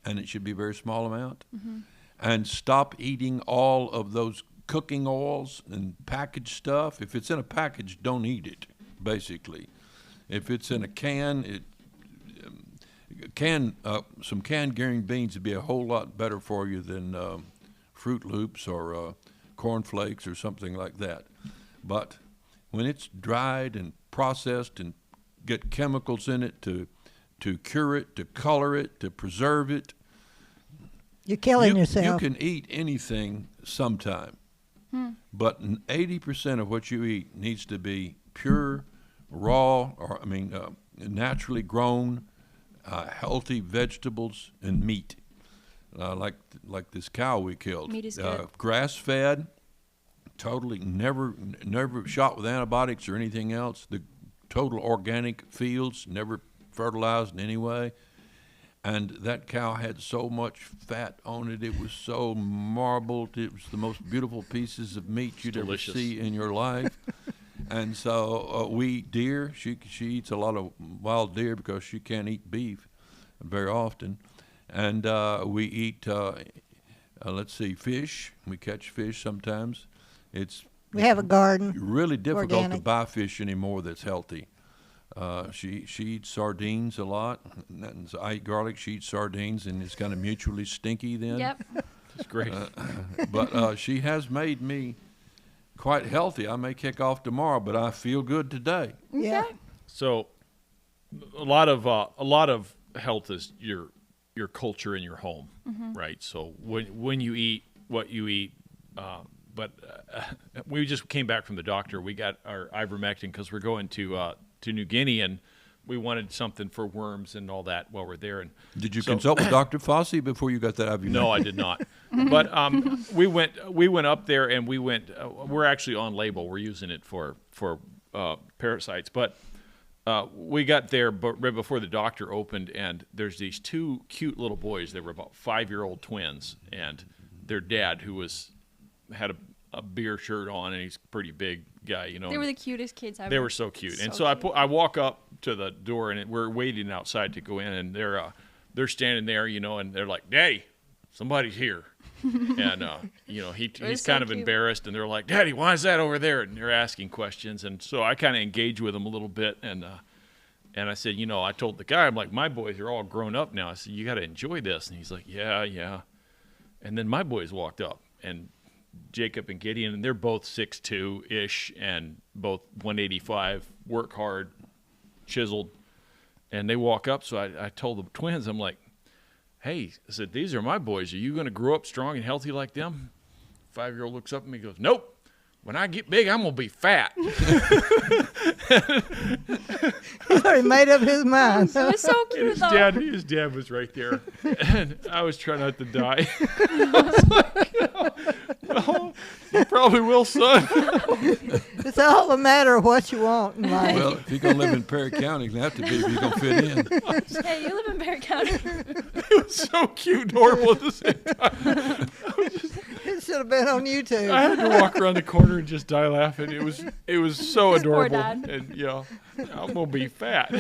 and it should be a very small amount. And stop eating all of those cooking oils and packaged stuff. If it's in a package, don't eat it, basically. If it's in a can, some canned green beans would be a whole lot better for you than Fruit Loops or Corn Flakes or something like that. But when it's dried and processed and get chemicals in it to cure it, to color it, to preserve it, You're killing you yourself. can eat anything sometime. But 80% of what you eat needs to be pure, raw, naturally grown, healthy vegetables and meat, like this cow we killed. Meat is good. Grass-fed, totally never shot with antibiotics or anything else. The total organic fields, never fertilized in any way. And that cow had so much fat on it. It was so marbled. It was the most beautiful pieces of meat you'd ever delicious. see in your life. And so we eat deer. She eats a lot of wild deer because she can't eat beef very often. And we eat, fish. We catch fish sometimes. It's We have a garden. really difficult to Organic. buy fish anymore that's healthy. She eats sardines a lot. And so I eat garlic. She eats sardines, and it's kind of mutually stinky then. Yep. It's great. But she has made me quite healthy. I may kick off tomorrow, but I feel good today. Yeah. So, a lot of health is your culture in your home, right? So when you eat what you eat, we just came back from the doctor. We got our ivermectin because we're going to New Guinea, and we wanted something for worms and all that while we're there. And Did you so- consult with Dr. Fossey before you got that ivermectin? No, I did not. But we went up there, and we went. We're actually on label. We're using it for parasites. But we got there, but right before the doctor opened, and there's these 2 cute little boys. They were about 5-year-old twins, and their dad, who had a beer shirt on, and he's a pretty big guy, you know. They were the cutest kids ever. They were so cute. And So so I walk up to the door, and we're waiting outside to go in, and they're standing there, you know, and they're like, "Daddy, somebody's here." And you know, he's so kind of cute. embarrassed, and they're like, "Daddy, why is that over there?" And they're asking questions, and so I kind of engage with them a little bit, and I said, you know, I told the guy, I'm like, my boys are all grown up now. I said, you got to enjoy this, and he's like, yeah. And then my boys walked up, and Jacob and Gideon, and they're both 6'2" and both 185, work hard, chiseled, and they walk up. So I told the twins, I'm like, hey, I said, these are my boys. Are you going to grow up strong and healthy like them? 5-year-old looks up at me and goes, nope. When I get big, I'm going to be fat. He's already made up his mind. It was so cute, though. His dad was right there, and I was trying not to die. I was like, well, you probably will, son. It's all a matter of what you want in life. Well, if you're going to live in Perry County, it's going to have to be if you're going to fit in. Hey, you live in Bear County. It was so cute and horrible at the same time. It should have been on YouTube. I had to walk around the corner and just die laughing. It was so His poor adorable. dad. And yeah, I'm gonna be fat.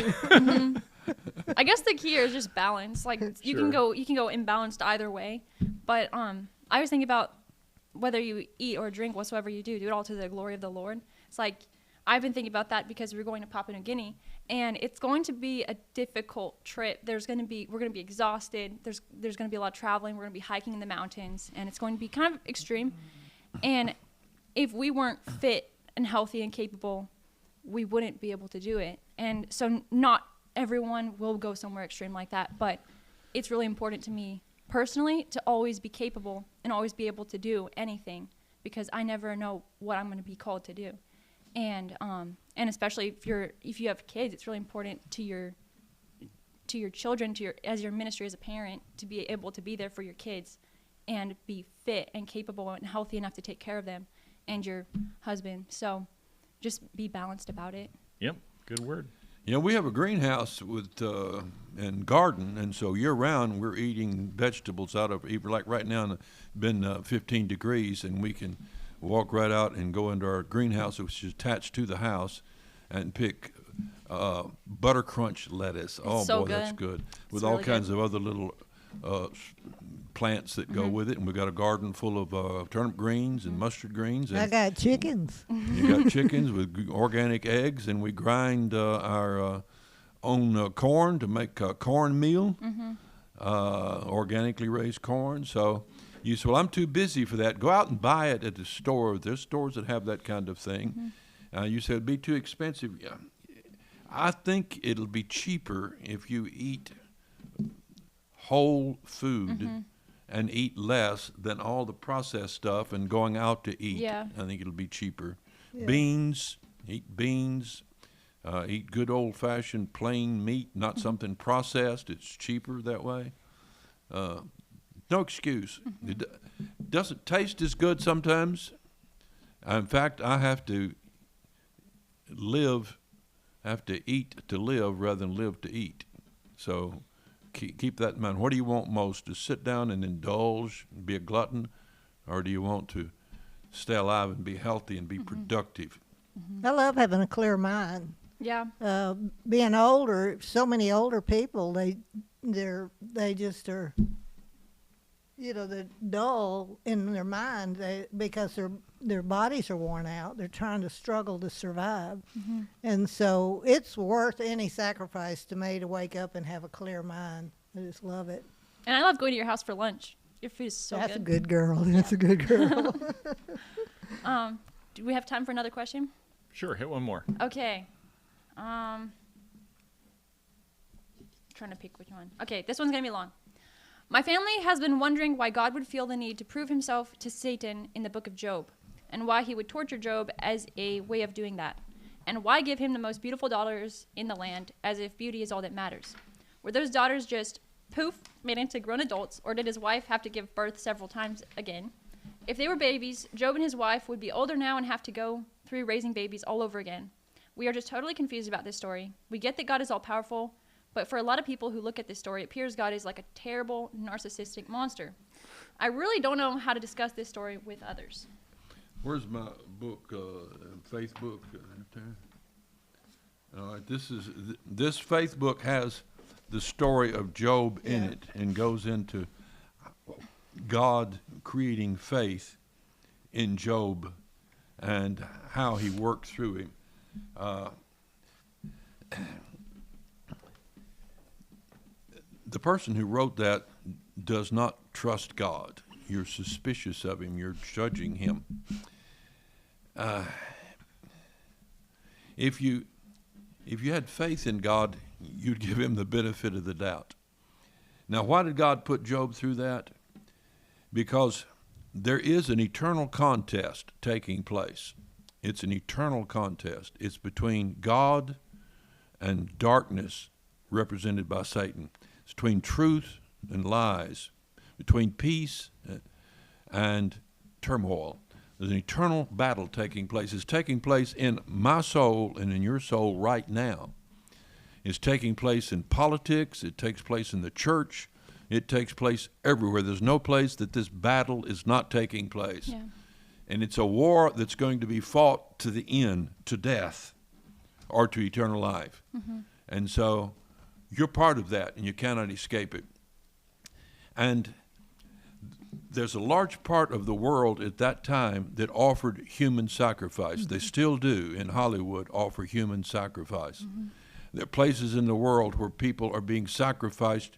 I guess the key here is just balance. Like you can go imbalanced either way. But I was thinking about whether you eat or drink whatsoever you do it all to the glory of the Lord. It's like I've been thinking about that because we're going to Papua New Guinea, and it's going to be a difficult trip. We're going to be exhausted. There's going to be a lot of traveling. We're going to be hiking in the mountains, and it's going to be kind of extreme. And if we weren't fit and healthy and capable, we wouldn't be able to do it. And so not everyone will go somewhere extreme like that, but it's really important to me personally to always be capable and always be able to do anything, because I never know what I'm going to be called to do. And especially if you have kids, it's really important to your children, as your ministry as a parent, to be able to be there for your kids and be fit and capable and healthy enough to take care of them and your husband. So just be balanced about it. Yep, good word. You know, we have a greenhouse with and garden, and so year round we're eating vegetables out of, even like right now, it's been 15 degrees, and we can walk right out and go into our greenhouse, which is attached to the house, and pick butter crunch lettuce. Oh so boy, good. that's good. With It's all really kinds good. of other little plants that go with it, and we've got a garden full of turnip greens and mustard greens. And I got chickens. you got chickens with organic eggs, and we grind our own corn to make cornmeal, organically raised corn. So you say, well, I'm too busy for that. Go out and buy it at the store. There's stores that have that kind of thing. You said it'd be too expensive. Yeah. I think it'll be cheaper if you eat whole food and eat less than all the processed stuff and going out to eat. Yeah. I think it'll be cheaper. Yeah. Beans, eat good old-fashioned plain meat, not something processed. It's cheaper that way. No excuse. It doesn't taste as good sometimes. In fact, I have to eat to live rather than live to eat. So keep that in mind. What do you want most? To sit down and indulge and be a glutton, or do you want to stay alive and be healthy and be productive? I love having a clear mind. Yeah. Being older, so many older people, they just are, they're dull in their mind because their bodies are worn out. They're trying to struggle to survive. And so it's worth any sacrifice to me to wake up and have a clear mind. I just love it. And I love going to your house for lunch. Your food is so That's good. a good girl. That's a good girl. Do we have time for another question? Sure, hit one more. Okay. Trying to pick which one. Okay, this one's going to be long. My family has been wondering why God would feel the need to prove himself to Satan in the book of Job, and why he would torture Job as a way of doing that, and why give him the most beautiful daughters in the land as if beauty is all that matters. Were those daughters just poof, made into grown adults, or did his wife have to give birth several times again? If they were babies, Job and his wife would be older now and have to go through raising babies all over again. We are just totally confused about this story. We get that God is all-powerful, but for a lot of people who look at this story, it appears God is like a terrible, narcissistic monster. I really don't know how to discuss this story with others. Where's my book, faith book? All right, this faith book has the story of Job in it, and goes into God creating faith in Job and how he worked through him. The person who wrote that does not trust God. You're suspicious of him. You're judging him. If you had faith in God, you'd give him the benefit of the doubt. Now, why did God put Job through that? Because there is an eternal contest taking place. It's an eternal contest. It's between God and darkness, represented by Satan. It's between truth and lies, between peace and turmoil. There's an eternal battle taking place. It's taking place in my soul and in your soul right now. It's taking place in politics. It takes place in the church. It takes place everywhere. There's no place that this battle is not taking place. Yeah. And it's a war that's going to be fought to the end, to death, or to eternal life. And so you're part of that, and you cannot escape it. And there's a large part of the world at that time that offered human sacrifice. They still do in Hollywood offer human sacrifice. There are places in the world where people are being sacrificed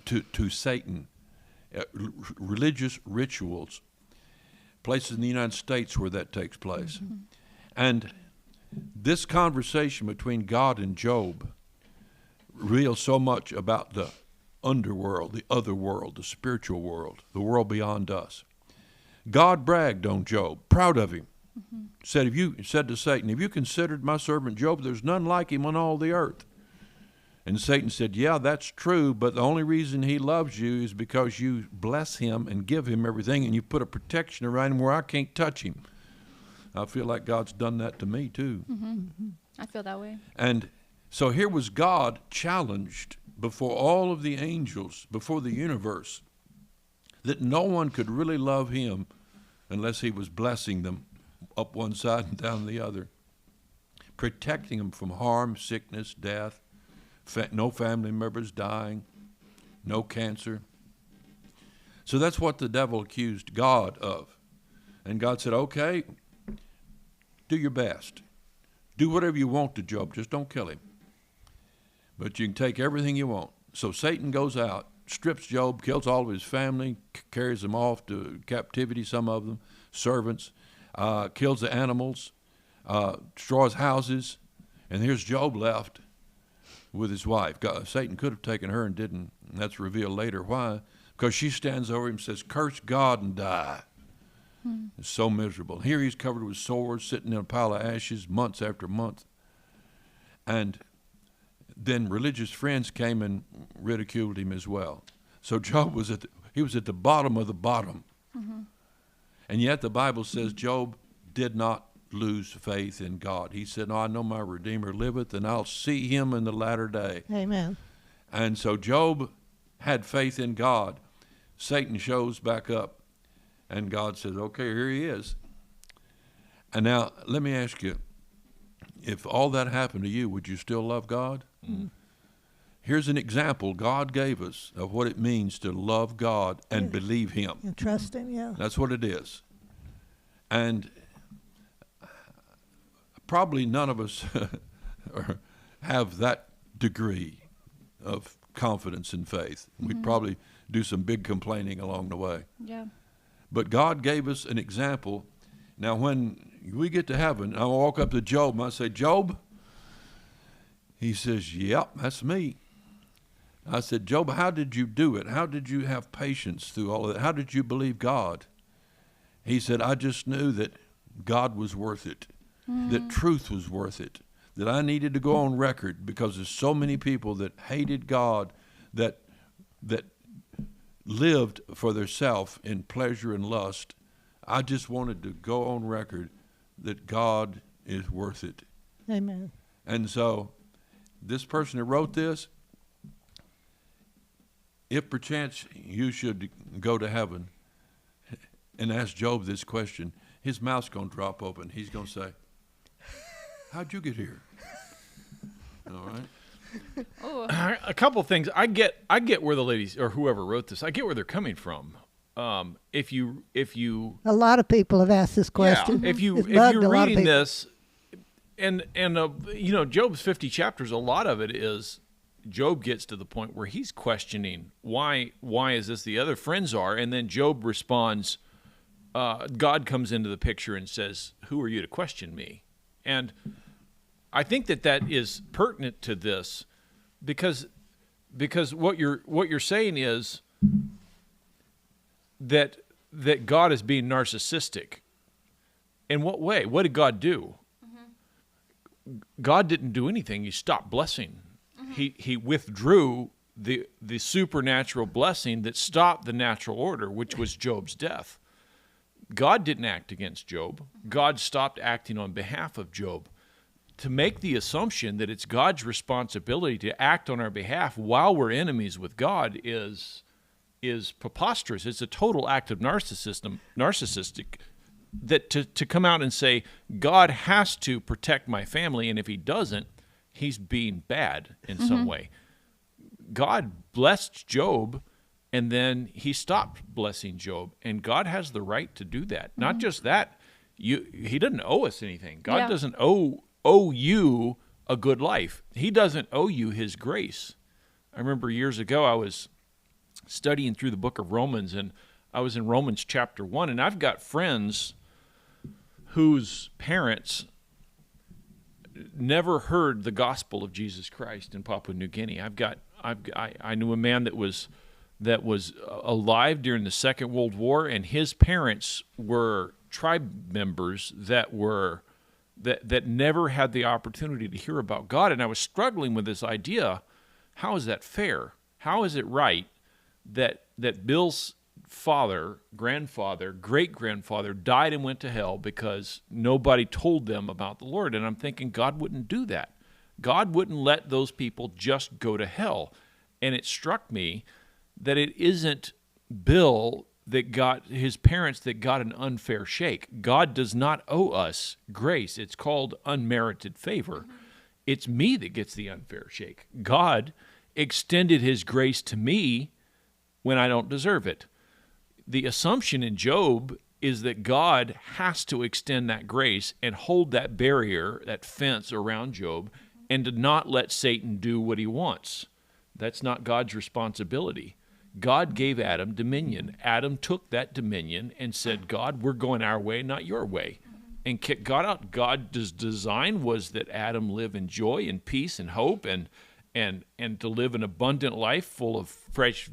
to Satan, religious rituals. Places in the United States where that takes place. And this conversation between God and Job reveals so much about the underworld, the other world, the spiritual world, the world beyond us. God bragged on Job, proud of him. Said to Satan, "Have you considered my servant Job? There's none like him on all the earth." And Satan said, "Yeah, that's true, but the only reason he loves you is because you bless him and give him everything, and you put a protection around him where I can't touch him." I feel like God's done that to me too. I feel that way. And so here was God challenged before all of the angels, before the universe, that no one could really love him unless he was blessing them up one side and down the other, protecting them from harm, sickness, death, no family members dying, no cancer. So that's what the devil accused God of. And God said, "Okay, do your best. Do whatever you want to Job, just don't kill him. But you can take everything you want." So Satan goes out, strips Job, kills all of his family, carries them off to captivity, some of them, servants, kills the animals, destroys houses, and here's Job left with his wife. Satan could have taken her and didn't, and that's revealed later why. Because she stands over him and says, "Curse God and die." It's so miserable. Here he's covered with sores, sitting in a pile of ashes months after month. And then religious friends came and ridiculed him as well. So Job was at the bottom of the bottom. And yet the Bible says Job did not lose faith in God. He said, "No, I know my Redeemer liveth, and I'll see him in the latter day." Amen. And so Job had faith in God. Satan shows back up, and God says, "Okay, here he is." And now let me ask you, if all that happened to you, would you still love God? Here's an example God gave us of what it means to love God and believe him. And trust him, yeah. That's what it is. And probably none of us have that degree of confidence and faith. We'd probably do some big complaining along the way. Yeah. But God gave us an example. Now, when we get to heaven, I walk up to Job and I say, "Job?" He says, "Yep, that's me." I said, "Job, how did you do it? How did you have patience through all of that? How did you believe God?" He said, "I just knew that God was worth it, that truth was worth it, that I needed to go on record because there's so many people that hated God, that lived for theirself in pleasure and lust. I just wanted to go on record that God is worth it." Amen. And so this person who wrote this, if perchance you should go to heaven and ask Job this question, his mouth's going to drop open. He's going to say, "How'd you get here?" All right. A couple things. I get where the ladies or whoever wrote this, I get where they're coming from. If you A lot of people have asked this question. Yeah, if It's bugged you're a lot of reading people. this, and Job's 50 chapters, a lot of it is Job gets to the point where he's questioning why is this the other friends are, and then Job responds, God comes into the picture and says, "Who are you to question me?" And I think that is pertinent to this because what you're saying is that God is being narcissistic. In what way? What did God do? God didn't do anything. He stopped blessing. He withdrew the supernatural blessing that stopped the natural order, which was Job's death. God didn't act against Job. God stopped acting on behalf of Job. To make the assumption that it's God's responsibility to act on our behalf while we're enemies with God is preposterous. It's a total act of narcissistic. That to come out and say, God has to protect my family, and if he doesn't, he's being bad in some way. God blessed Job, and then he stopped blessing Job, and God has the right to do that. Not just that, he doesn't owe us anything. God doesn't owe you a good life. He doesn't owe you his grace. I remember years ago I was studying through the book of Romans, and I was in Romans chapter 1, and I've got friends whose parents never heard the gospel of Jesus Christ in Papua New Guinea. I knew a man that was alive during the Second World War, and his parents were tribe members that were that never had the opportunity to hear about God, and I was struggling with this idea: how is that fair? How is it right that Bill's father, grandfather, great-grandfather died and went to hell because nobody told them about the Lord? And I'm thinking God wouldn't do that. God wouldn't let those people just go to hell. And it struck me that it isn't Bill that got his parents that got an unfair shake. God does not owe us grace. It's called unmerited favor. It's me that gets the unfair shake. God extended his grace to me when I don't deserve it. The assumption in Job is that God has to extend that grace and hold that barrier, that fence around Job, and to not let Satan do what he wants. That's not God's responsibility. God gave Adam dominion. Adam took that dominion and said, God, we're going our way, not your way, and kicked God out. God's design was that Adam live in joy and peace and hope and to live an abundant life full of fresh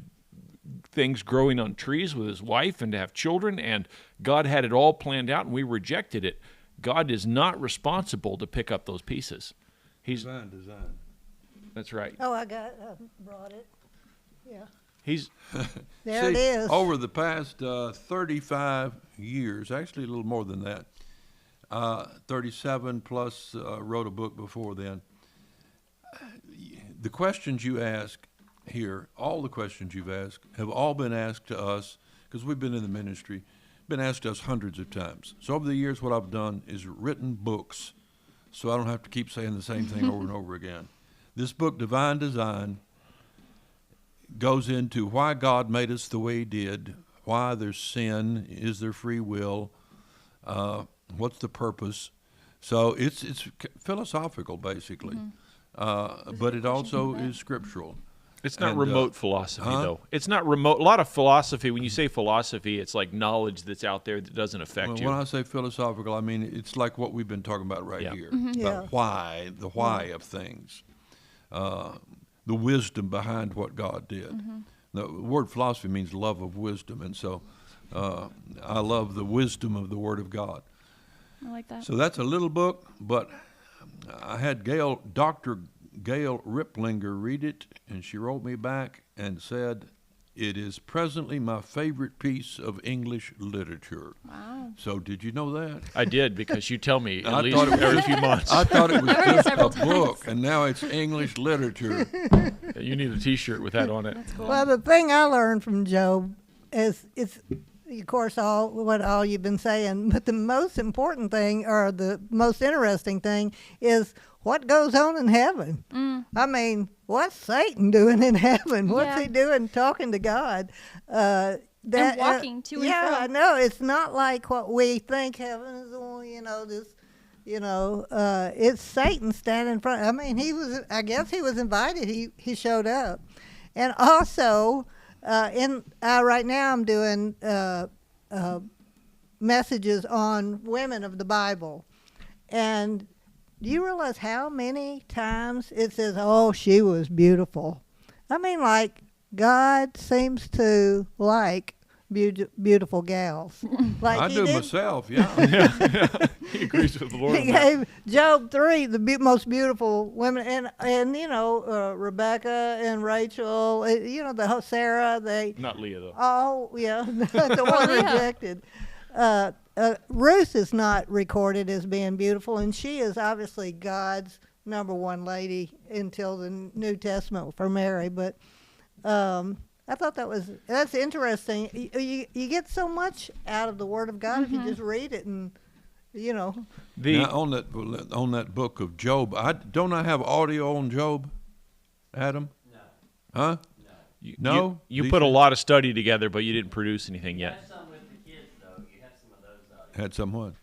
things growing on trees with his wife and to have children, and God had it all planned out, and we rejected it. God is not responsible to pick up those pieces. He's Design. That's right. Oh, I brought it. Yeah. He's There See, it is. Over the past 35 years, actually a little more than that, 37 plus, wrote a book before then. The questions you ask here, all the questions you've asked, have all been asked to us, because we've been in the ministry, been asked to us hundreds of times. So over the years, what I've done is written books, so I don't have to keep saying the same thing over and over again. This book, Divine Design, goes into why God made us the way he did, why there's sin, is there free will, what's the purpose. So it's philosophical, basically, but it also is scriptural. It's not And, remote philosophy, though. It's not remote. A lot of philosophy, when you say philosophy, it's like knowledge that's out there that doesn't affect you. When I say philosophical, I mean it's like what we've been talking about right Yeah. here, Yeah. about why, the why of things, the wisdom behind what God did. The word philosophy means love of wisdom, and so I love the wisdom of the Word of God. I like that. So that's a little book, but I had Dr. Gail Riplinger read it, and she wrote me back and said, it is presently my favorite piece of English literature. Wow. So did you know that? I did, because you tell me at I least thought it was every just- few months. I thought it was read it just a several times. book, and now it's English literature. You need a T-shirt with that on it. That's cool. Well, the thing I learned from Job is it's, of course, all you've been saying, but the most important thing, or the most interesting thing, is what goes on in heaven. I mean, what's Satan doing in heaven? What's Yeah. he doing talking to God? And walking to and yeah, fro. I know. It's not like what we think heaven is. It's Satan standing in front. I mean, I guess he was invited. He showed up, and also right now I'm doing messages on women of the Bible, and do you realize how many times it says, "Oh, she was beautiful"? I mean, like God seems to like beautiful gals. Like I he do did- myself, yeah. He agrees with the Lord. He on that. gave Job 3 the most beautiful women, and Rebecca and Rachel, the whole Sarah, they Not Leah, though. oh yeah, the one Leah. rejected. Ruth is not recorded as being beautiful, and she is obviously God's number one lady until the New Testament for Mary. But I thought that's interesting. You get so much out of the Word of God if you just read it, and The Now, on that book of Job, don't I have audio on Job, Adam? No, Huh? no. No? You These put a are- lot of study together, but you didn't produce anything You yet. have some with the kids, though. You have some of those. Had someone.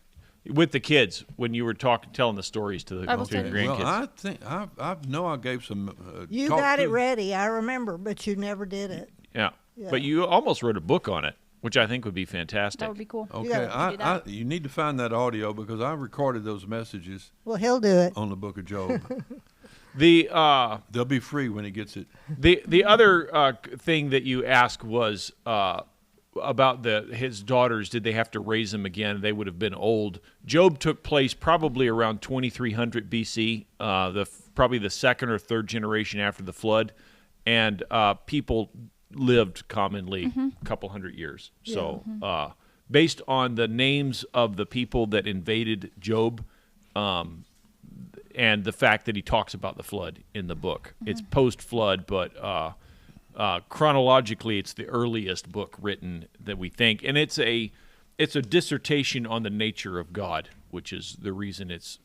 With the kids, when you were telling the stories to the Bible to your study. grandkids. Well, I think I know I gave some. you talk got it to- ready. I remember, but you never did it. Yeah. Yeah. But you almost wrote a book on it, which I think would be fantastic. That would be cool. Okay, gotta do that. you need to find that audio because I recorded those messages Well, he'll do it. on the book of Job. The They'll be free when he gets it. the other thing that you asked was about his daughters, did they have to raise them again? They would have been old. Job took place probably around 2300 BC, probably the second or third generation after the flood, and people lived commonly a couple hundred years. So based on the names of the people that invaded Job, and the fact that he talks about the flood in the book. It's post-flood, but chronologically, it's the earliest book written that we think, and it's a dissertation on the nature of God, which is the reason it's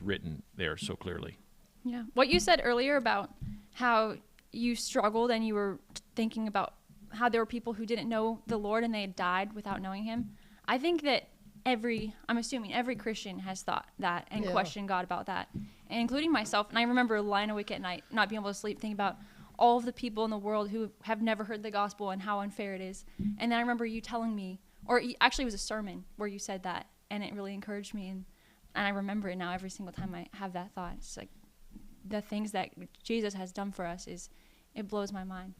written there so clearly. Yeah. What you said earlier about how you struggled and you were thinking about how there were people who didn't know the Lord and they had died without knowing him. I think that I'm assuming every Christian has thought that and questioned God about that, and including myself. And I remember lying awake at night, not being able to sleep, thinking about all of the people in the world who have never heard the gospel and how unfair it is. And then I remember you telling me, or actually it was a sermon where you said that, and it really encouraged me. And I remember it now every single time I have that thought. It's like the things that Jesus has done for us it blows my mind.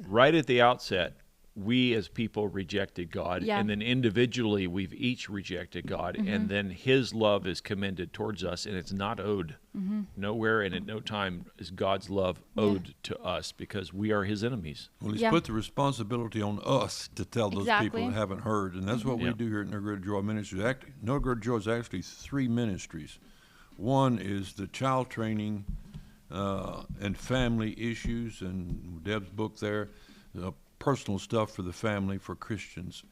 Right at the outset, we as people rejected God, and then individually we've each rejected God, and then his love is commended towards us, and it's not owed. Nowhere and at no time is God's love owed to us, because we are his enemies. Well, he's put the responsibility on us to tell those people that haven't heard, and that's what we do here at No Greater Joy Ministries. No Greater Joy is actually 3 ministries. One is the child training and family issues, and Deb's book there, personal stuff for the family, for Christians.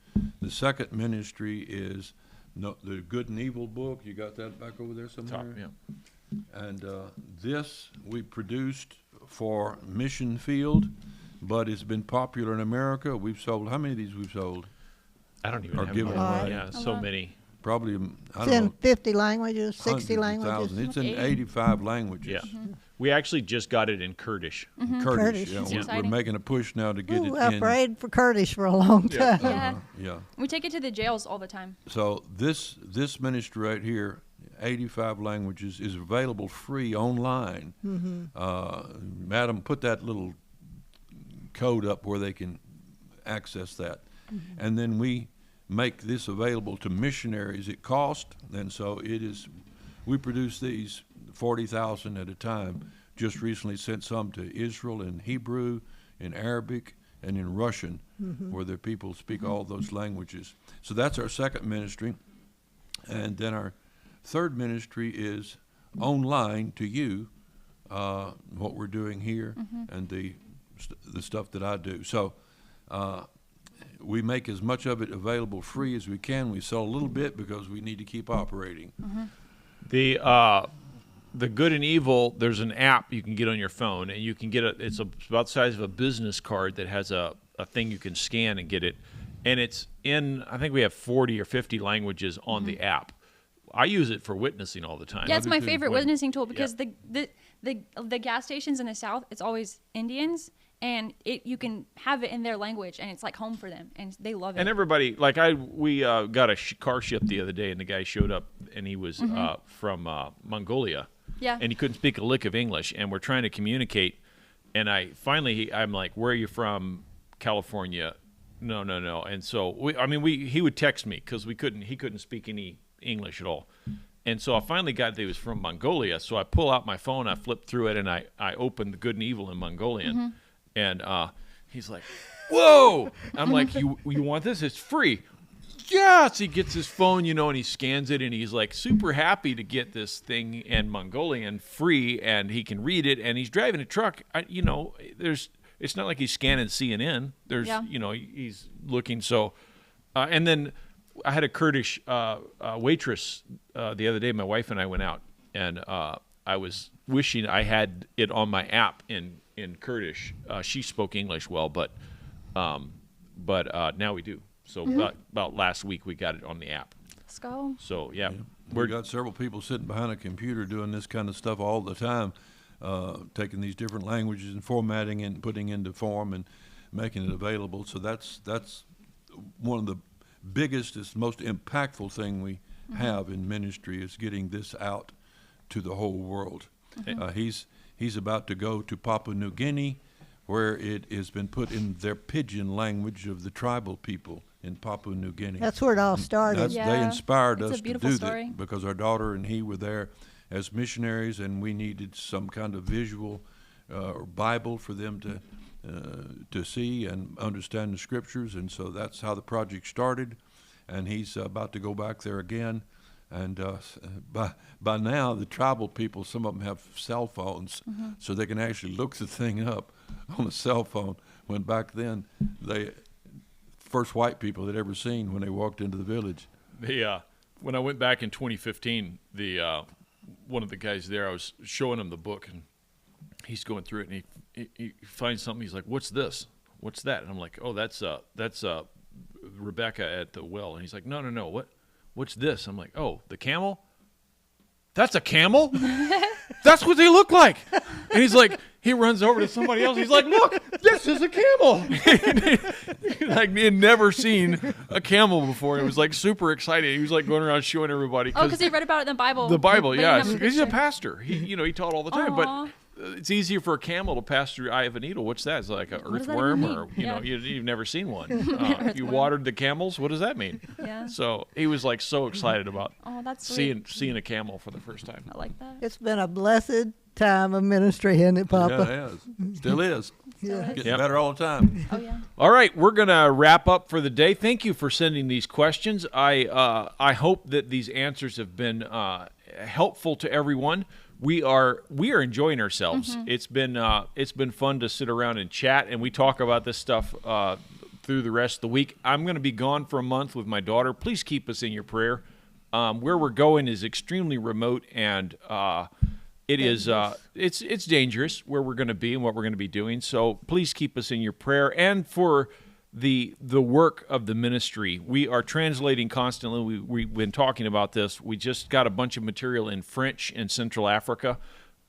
The second ministry is the Good and Evil book. You got that back over there somewhere? Top, yeah. And this we produced for mission field, but it's been popular in America. We've sold, how many of these we've sold? I don't even Or have given one. away? Yeah, so many. Probably, I It's don't in know, 50 languages, 60 hundreds of languages. thousands. It's in 80. 85 languages. Yeah. We actually just got it in Kurdish. Kurdish, Kurdish. yeah. It's We're exciting. making a push now to get Ooh, it I in. prayed for Kurdish for a long time. Yeah. Yeah. We take it to the jails all the time. So this ministry right here, 85 languages, is available free online. Madam, put that little code up where they can access that. And then we make this available to missionaries at cost, and so we produce these 40,000 at a time. Just recently sent some to Israel in Hebrew, in Arabic, and in Russian, where the people speak all those languages. So that's our second ministry. And then our third ministry is online to you, what we're doing here, and the stuff that I do. So we make as much of it available free as we can. We sell a little bit because we need to keep operating. The Good and Evil, there's an app you can get on your phone, and you can get it's about the size of a business card that has a thing you can scan and get it. And it's in, I think we have 40 or 50 languages on the app. I use it for witnessing all the time. Yeah, it's my favorite When- witnessing tool because the gas stations in the South, it's always Indians, and you can have it in their language, and it's like home for them, and they love it. And everybody, like we got a car shipped the other day, and the guy showed up, and he was from Mongolia. Yeah. And he couldn't speak a lick of English, and we're trying to communicate. And I'm like, "Where are you from?" California. No. And so he would text me because he couldn't speak any English at all. And so I finally got that he was from Mongolia. So I pull out my phone, I flip through it, and I open the Good and Evil in Mongolian. And he's like, "Whoa!" I'm like, "You want this? It's free." Yes, he gets his phone, and he scans it, and he's like super happy to get this thing in Mongolian free, and he can read it, and he's driving a truck. It's not like he's scanning CNN. He's looking. So, and then I had a Kurdish waitress the other day. My wife and I went out, and I was wishing I had it on my app in Kurdish. She spoke English well, but now we do. So about last week we got it on the app. Let's go. So yeah. We've got several people sitting behind a computer doing this kind of stuff all the time, taking these different languages and formatting and putting into form and making it available. So that's one of the biggest, most impactful thing we have in ministry is getting this out to the whole world. He's about to go to Papua New Guinea where it has been put in their pidgin language of the tribal people in Papua New Guinea. That's where it all started. They Yeah. inspired It's a us to beautiful do story. that because our daughter and he were there as missionaries, and we needed some kind of visual Bible for them to see and understand the scriptures, and so that's how the project started. And he's about to go back there again. And by now, the tribal people, some of them have cell phones, so they can actually look the thing up on a cell phone. When back then, they first white people they'd ever seen when they walked into the village. When I went back in 2015, one of the guys there, I was showing him the book, and he's going through it, and he finds something. He's like, "What's this? What's that?" And I'm like, "Oh, that's Rebecca at the well." And he's like, "No, what's this?" I'm like, "Oh, the camel? That's a camel? That's what they look like." And he's like, he runs over to somebody else. He's like, "Look, this is a camel." Like he had never seen a camel before. It was like super excited. He was like going around showing everybody. Oh, because he read about it in the Bible. The Bible, But yeah. you have He's a picture. pastor. He taught all the time, Aw. but. It's easier for a camel to pass through eye of a needle. What's that? It's like an What does that earthworm, even or mean? Yeah. you've never seen one. You Earthworm. watered the camels. What does that mean? Yeah. So he was like so excited about Oh, that's sweet. seeing a camel for the first time. I like that. It's been a blessed time of ministry, hasn't it, Yeah, Papa? it is. Still is. Yeah. Getting Yep. better all the time. Oh, yeah. All right, we're gonna wrap up for the day. Thank you for sending these questions. I hope that these answers have been helpful to everyone. We are enjoying ourselves. It's been fun to sit around and chat, and we talk about this stuff through the rest of the week. I'm going to be gone for a month with my daughter. Please keep us in your prayer. Where we're going is extremely remote, and it's dangerous where we're going to be and what we're going to be doing. So please keep us in your prayer, and for the work of the ministry. We are translating constantly. We've been talking about this. We just got a bunch of material in French in Central Africa.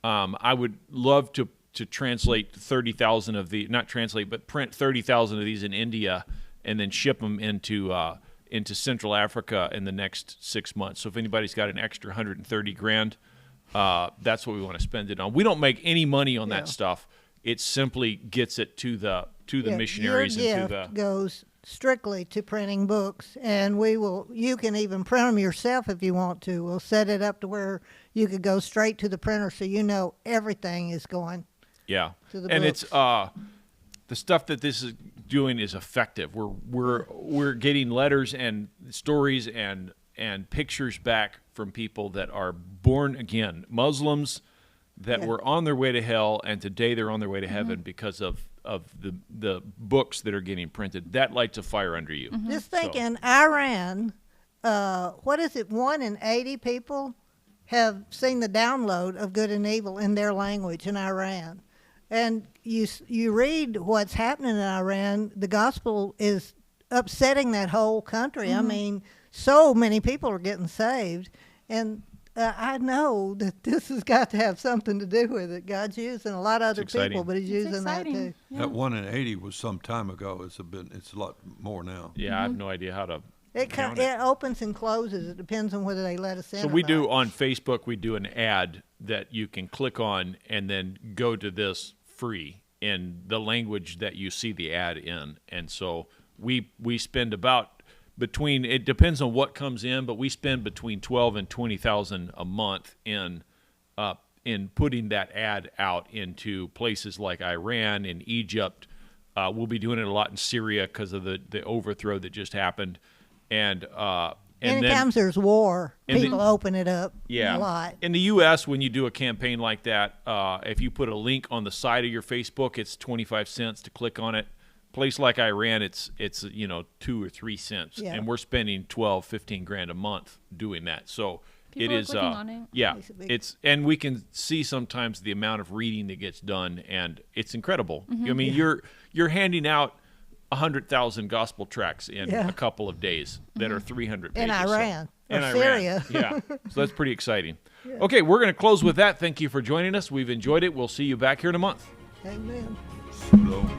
I would love to translate 30,000 of the, not translate, but print 30,000 of these in India and then ship them into Central Africa in the next 6 months. So if anybody's got an extra 130 grand, that's what we want to spend it on. We don't make any money on that stuff. It simply gets it to the missionaries Your and to gift the. goes strictly to printing books, and you can even print them yourself if you want to. We'll set it up to where you could go straight to the printer, so you know everything is going. Yeah, to the and books. it's the stuff that this is doing is effective. We're getting letters and stories and pictures back from people that are born again, Muslims that were on their way to hell, and today they're on their way to heaven because of the books that are getting printed. That lights a fire under you. Just think, in Iran, what is it, 1 in 80 people have seen the download of Good and Evil in their language in Iran. And you read what's happening in Iran, the gospel is upsetting that whole country. I mean, so many people are getting saved. And I know that this has got to have something to do with it. God's using a lot of other exciting. people, but he's It's using that exciting. too. Yeah. That 1 in 80 was some time ago. It's a lot more now. Yeah, I have no idea how to. It count it opens and closes. It depends on whether they let us in. So or we not. do on Facebook. We do an ad that you can click on and then go to this free in the language that you see the ad in. And so we spend about between, it depends on what comes in, but we spend between 12 and 20,000 a month in putting that ad out into places like Iran and Egypt. We'll be doing it a lot in Syria because of the overthrow that just happened. And Anytime there's war, and people open it up yeah. a lot. In the U.S., when you do a campaign like that, if you put a link on the side of your Facebook, it's 25 cents to click on it. Place like Iran, it's 2 or 3 cents, Yeah. and we're spending 12, 15 grand a month doing that. So People it are is, clicking on it. yeah, Makes a big- it's, and we can see sometimes the amount of reading that gets done, and it's incredible. I mean, you're handing out 100,000 gospel tracts in Yeah. a couple of days that are 300 pages. In So- Iran or in Iran, Syria. yeah. So that's pretty exciting. Okay, we're going to close with that. Thank you for joining us. We've enjoyed it. We'll see you back here in a month. Amen. Slow.